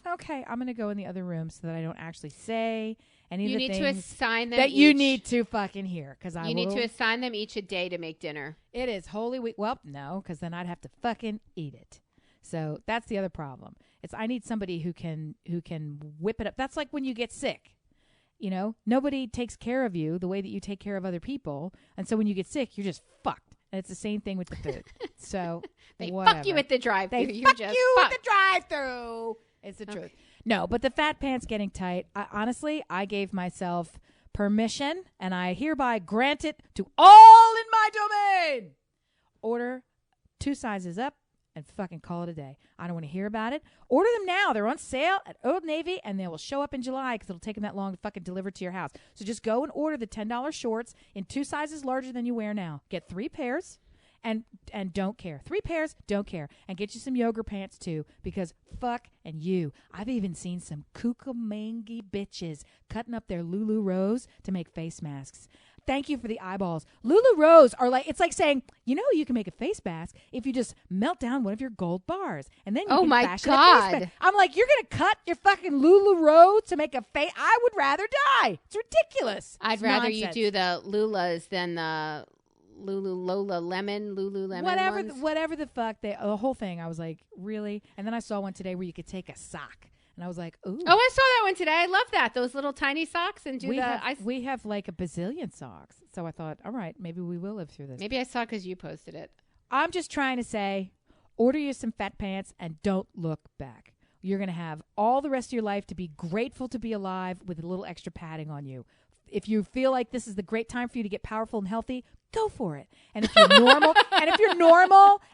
okay, I'm going to go in the other room so that I don't actually say any of the things to assign them that you need to fucking hear. You need to assign them each a day to make dinner. It is Holy Week. Well, no, because then I'd have to fucking eat it. So that's the other problem. I need somebody who can whip it up. That's like when you get sick. Nobody takes care of you the way that you take care of other people. And so when you get sick, you're just fucked. And it's the same thing with the food. So they whatever. Fuck you at the drive-thru. They fuck you at the drive-thru. It's the truth. No, but the fat pants getting tight. I gave myself permission, and I hereby grant it to all in my domain. Order 2 sizes up and fucking call it a day. I don't want to hear about it. Order them now. They're on sale at Old Navy, and they will show up in July because it'll take them that long to fucking deliver to your house. So just go and order the $10 shorts in 2 sizes larger than you wear now. Get 3 pairs and don't care. 3 pairs, don't care. And get you some yoga pants, too, because fuck and you. I've even seen some kookamangy bitches cutting up their Lulu Rose to make face masks. Thank you for the eyeballs. Lulu Rose it's like saying, you can make a face mask if you just melt down one of your gold bars. And then you can fashion a face mask. I'm like, you're going to cut your fucking Lulu Rose to make a face? I would rather die. It's ridiculous. I'd rather you do the Lulas than the Lululemon whatever the fuck. The whole thing, I was like, really? And then I saw one today where you could take a sock. And I was like, ooh. Oh, I saw that one today. I love that. Those little tiny socks. And we have like a bazillion socks. So I thought, all right, maybe we will live through this. Maybe I saw because you posted it. I'm just trying to say, order you some fat pants and don't look back. You're going to have all the rest of your life to be grateful to be alive with a little extra padding on you. If you feel like this is the great time for you to get powerful and healthy, go for it. And if you're normal,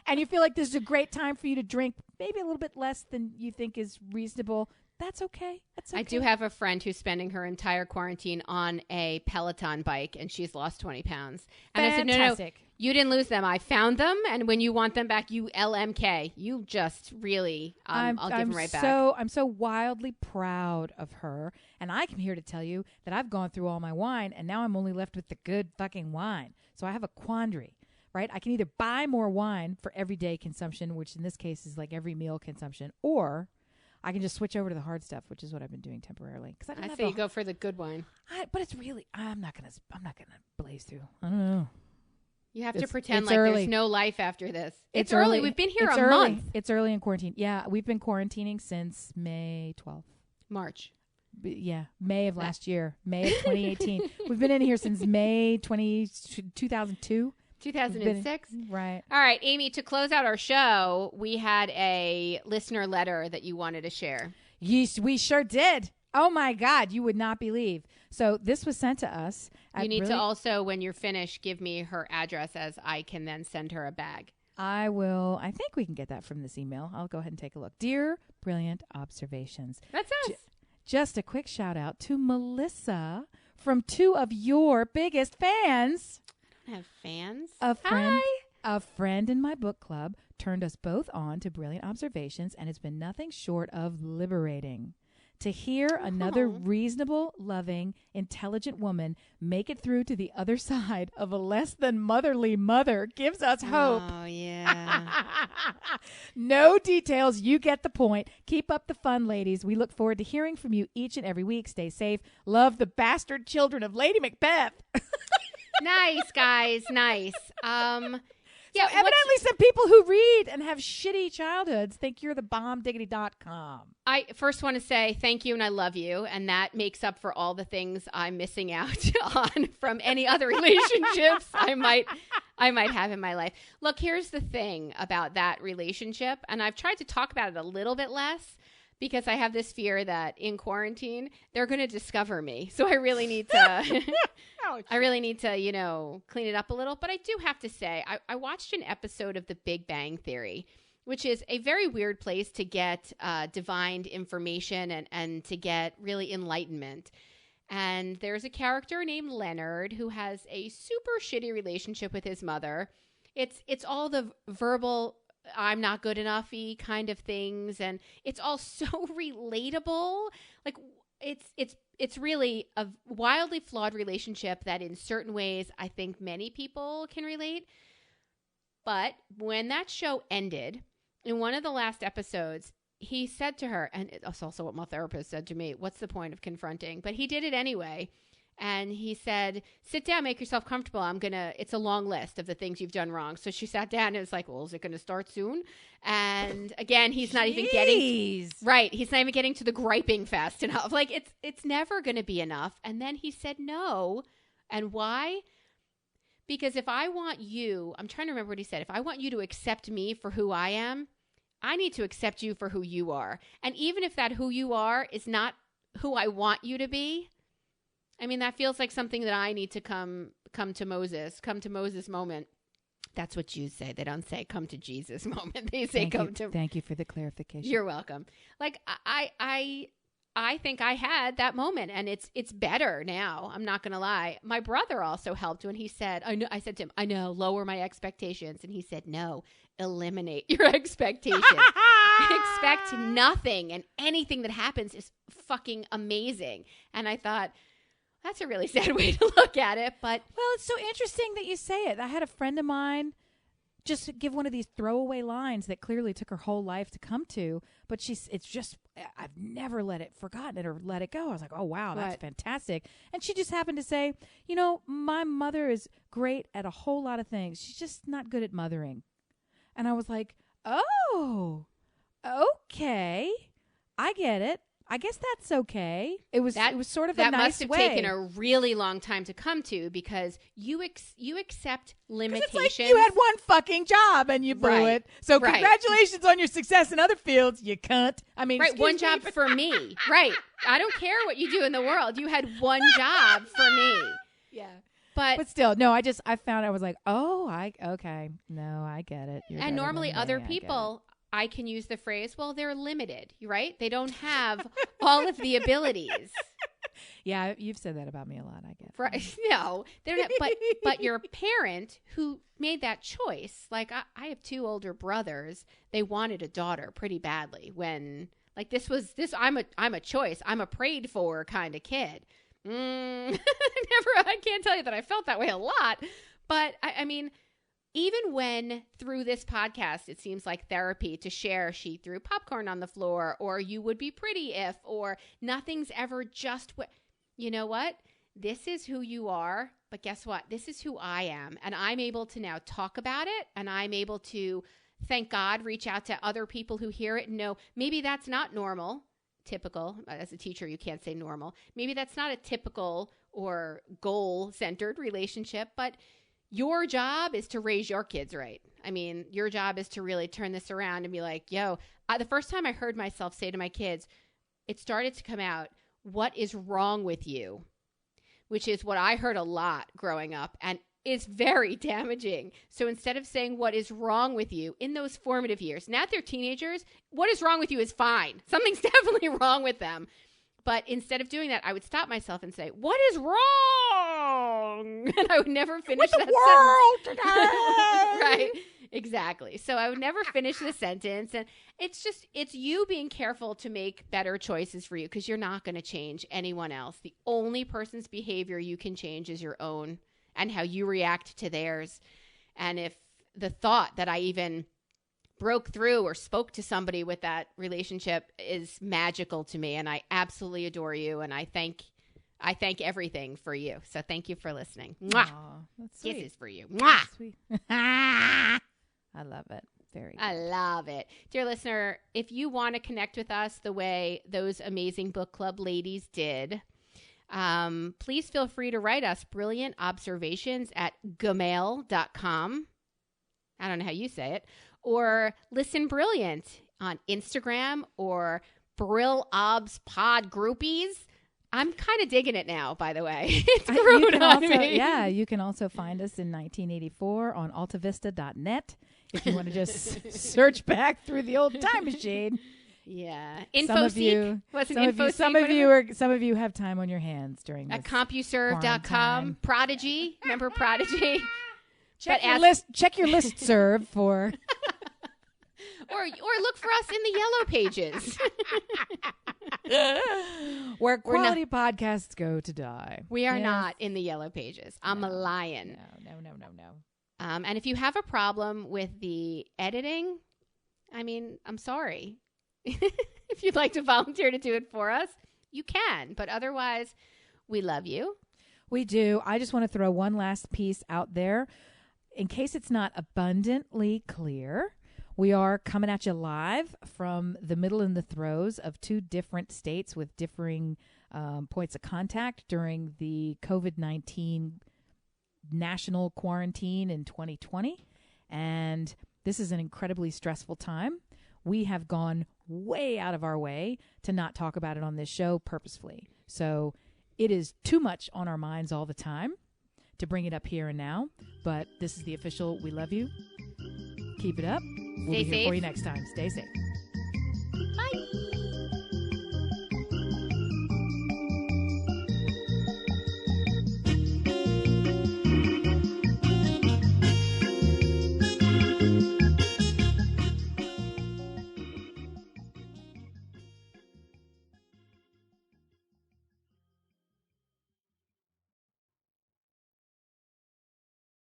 and you feel like this is a great time for you to drink maybe a little bit less than you think is reasonable, that's okay. That's okay. I do have a friend who's spending her entire quarantine on a Peloton bike, and she's lost 20 pounds. And Fantastic. I said, no, you didn't lose them. I found them, and when you want them back, you LMK. You just really, I'll give them right back. I'm so wildly proud of her, and I'm here to tell you that I've gone through all my wine, and now I'm only left with the good fucking wine. So I have a quandary, right? I can either buy more wine for everyday consumption, which in this case is like every meal consumption, or I can just switch over to the hard stuff, which is what I've been doing temporarily. I say you go for the good wine. But it's really, I'm not gonna blaze through. I don't know. You have to pretend like there's no life after this. It's early. We've been here a month. It's early in quarantine. Yeah, we've been quarantining since May 12th. March. Yeah, May of last year. May of 2018. We've been in here since May 2002. 2006. Right. All right, Amy, to close out our show, we had a listener letter that you wanted to share. Yes, we sure did. Oh, my God. You would not believe. So this was sent to us. You need to also, when you're finished, give me her address as I can then send her a bag. I will. I think we can get that from this email. I'll go ahead and take a look. Dear Brilliant Observations. That's us. Just a quick shout out to Melissa from 2 of your biggest fans. I don't have fans. A friend in my book club turned us both on to Brilliant Observations, and it's been nothing short of liberating. To hear another reasonable, loving, intelligent woman make it through to the other side of a less than motherly mother gives us hope. Oh, yeah. No details. You get the point. Keep up the fun, ladies. We look forward to hearing from you each and every week. Stay safe. Love the bastard children of Lady Macbeth. Nice, guys. Nice. Yeah, so evidently some people who read and have shitty childhoods think you're the bombdiggity.com. I first want to say thank you and I love you. And that makes up for all the things I'm missing out on from any other relationships I might I might have in my life. Look, here's the thing about that relationship, and I've tried to talk about it a little bit less because I have this fear that in quarantine they're going to discover me. So I really need to clean it up a little. But I do have to say, I watched an episode of The Big Bang Theory, which is a very weird place to get divined information and to get really enlightenment. And there's a character named Leonard who has a super shitty relationship with his mother. It's all the verbal, I'm not good enough-y kind of things. And it's all so relatable. Like it's really a wildly flawed relationship that in certain ways I think many people can relate. But when that show ended, in one of the last episodes, he said to her, and it's also what my therapist said to me, what's the point of confronting? But he did it anyway. And he said, sit down, make yourself comfortable. It's a long list of the things you've done wrong. So she sat down and it was like, well, is it going to start soon? And again, he's not even getting, right. He's not even getting to the griping fast enough. Like it's never going to be enough. And then he said no. And why? Because if I want you, I'm trying to remember what he said. If I want you to accept me for who I am, I need to accept you for who you are. And even if that who you are is not who I want you to be, I mean, that feels like something that I need to come to Moses moment. That's what Jews say. They don't say come to Jesus moment. They say Thank you for the clarification. You're welcome. Like I think I had that moment, and it's better now. I'm not going to lie. My brother also helped when he said, I said to him, I know, lower my expectations. And he said, no, eliminate your expectations. Expect nothing, and anything that happens is fucking amazing. And I thought, that's a really sad way to look at it. But well, it's so interesting that you say it. I had a friend of mine just give one of these throwaway lines that clearly took her whole life to come to, but I've never forgotten it or let it go. I was like, oh, wow, that's fantastic. And she just happened to say, my mother is great at a whole lot of things. She's just not good at mothering. And I was like, oh, okay. I get it. I guess that's okay. It was sort of a nice way. That must have taken a really long time to come to because you accept limitations. It's like you had one fucking job and you blew it. So congratulations on your success in other fields, you cunt. I mean, one job for me. Right. I don't care what you do in the world. You had one job for me. Yeah. But still, no, I was like, okay. No, I get it. And normally other people, I can use the phrase, well, they're limited, right? They don't have all of the abilities. Yeah, you've said that about me a lot, I guess. Right. No, they don't have, but your parent who made that choice, like I have two older brothers, they wanted a daughter pretty badly when, like I'm a choice. I'm a prayed for kind of kid. I can't tell you that I felt that way a lot, but I mean, even when through this podcast, it seems like therapy to share, she threw popcorn on the floor, or you would be pretty if, or nothing's ever just what, you know what? This is who you are, but guess what? This is who I am. And I'm able to now talk about it, and I'm able to, thank God, reach out to other people who hear it and know maybe that's not normal, typical. As a teacher, you can't say normal. Maybe that's not a typical or goal-centered relationship, but your job is to raise your kids right. I mean, your job is to really turn this around and be like, the first time I heard myself say to my kids, it started to come out, what is wrong with you? Which is what I heard a lot growing up and is very damaging. So instead of saying what is wrong with you in those formative years, now that they're teenagers, what is wrong with you is fine. Something's definitely wrong with them. But instead of doing that, I would stop myself and say, what is wrong? And I would never finish that world sentence. Today. Right. Exactly. So I would never finish the sentence. And it's you being careful to make better choices for you because you're not going to change anyone else. The only person's behavior you can change is your own and how you react to theirs. And if the thought that I even broke through or spoke to somebody with that relationship is magical to me, and I absolutely adore you, and I thank everything for you. So thank you for listening. Mwah. Aww, that's sweet. Kisses for you. Mwah. Sweet. I love it. Very good. I love it. Dear listener, if you want to connect with us the way those amazing book club ladies did, Please feel free to write us brilliant observations at gmail.com. I don't know how you say it. Or Listen Brilliant on Instagram or Brill Obs Pod Groupies. I'm kind of digging it now, by the way. It's grown on me. Yeah, you can also find us in 1984 on altavista.net if you want to just search back through the old time machine. Yeah. InfoSeek. Some of you have time on your hands during this. At CompuServe.com. Prodigy. Remember Prodigy? Check your listserv for... Or look for us in the yellow pages. Where quality podcasts go to die. We are not in the yellow pages. I'm lying. No. And if you have a problem with the editing, I mean, I'm sorry. If you'd like to volunteer to do it for us, you can. But otherwise, we love you. We do. I just want to throw one last piece out there. In case it's not abundantly clear, we are coming at you live from the middle and the throes of two different states with differing points of contact during the COVID-19 national quarantine in 2020. And this is an incredibly stressful time. We have gone way out of our way to not talk about it on this show purposefully. So it is too much on our minds all the time to bring it up here and now. But this is the official We Love You. Keep it up. We'll be here for you next time. Stay safe. Bye.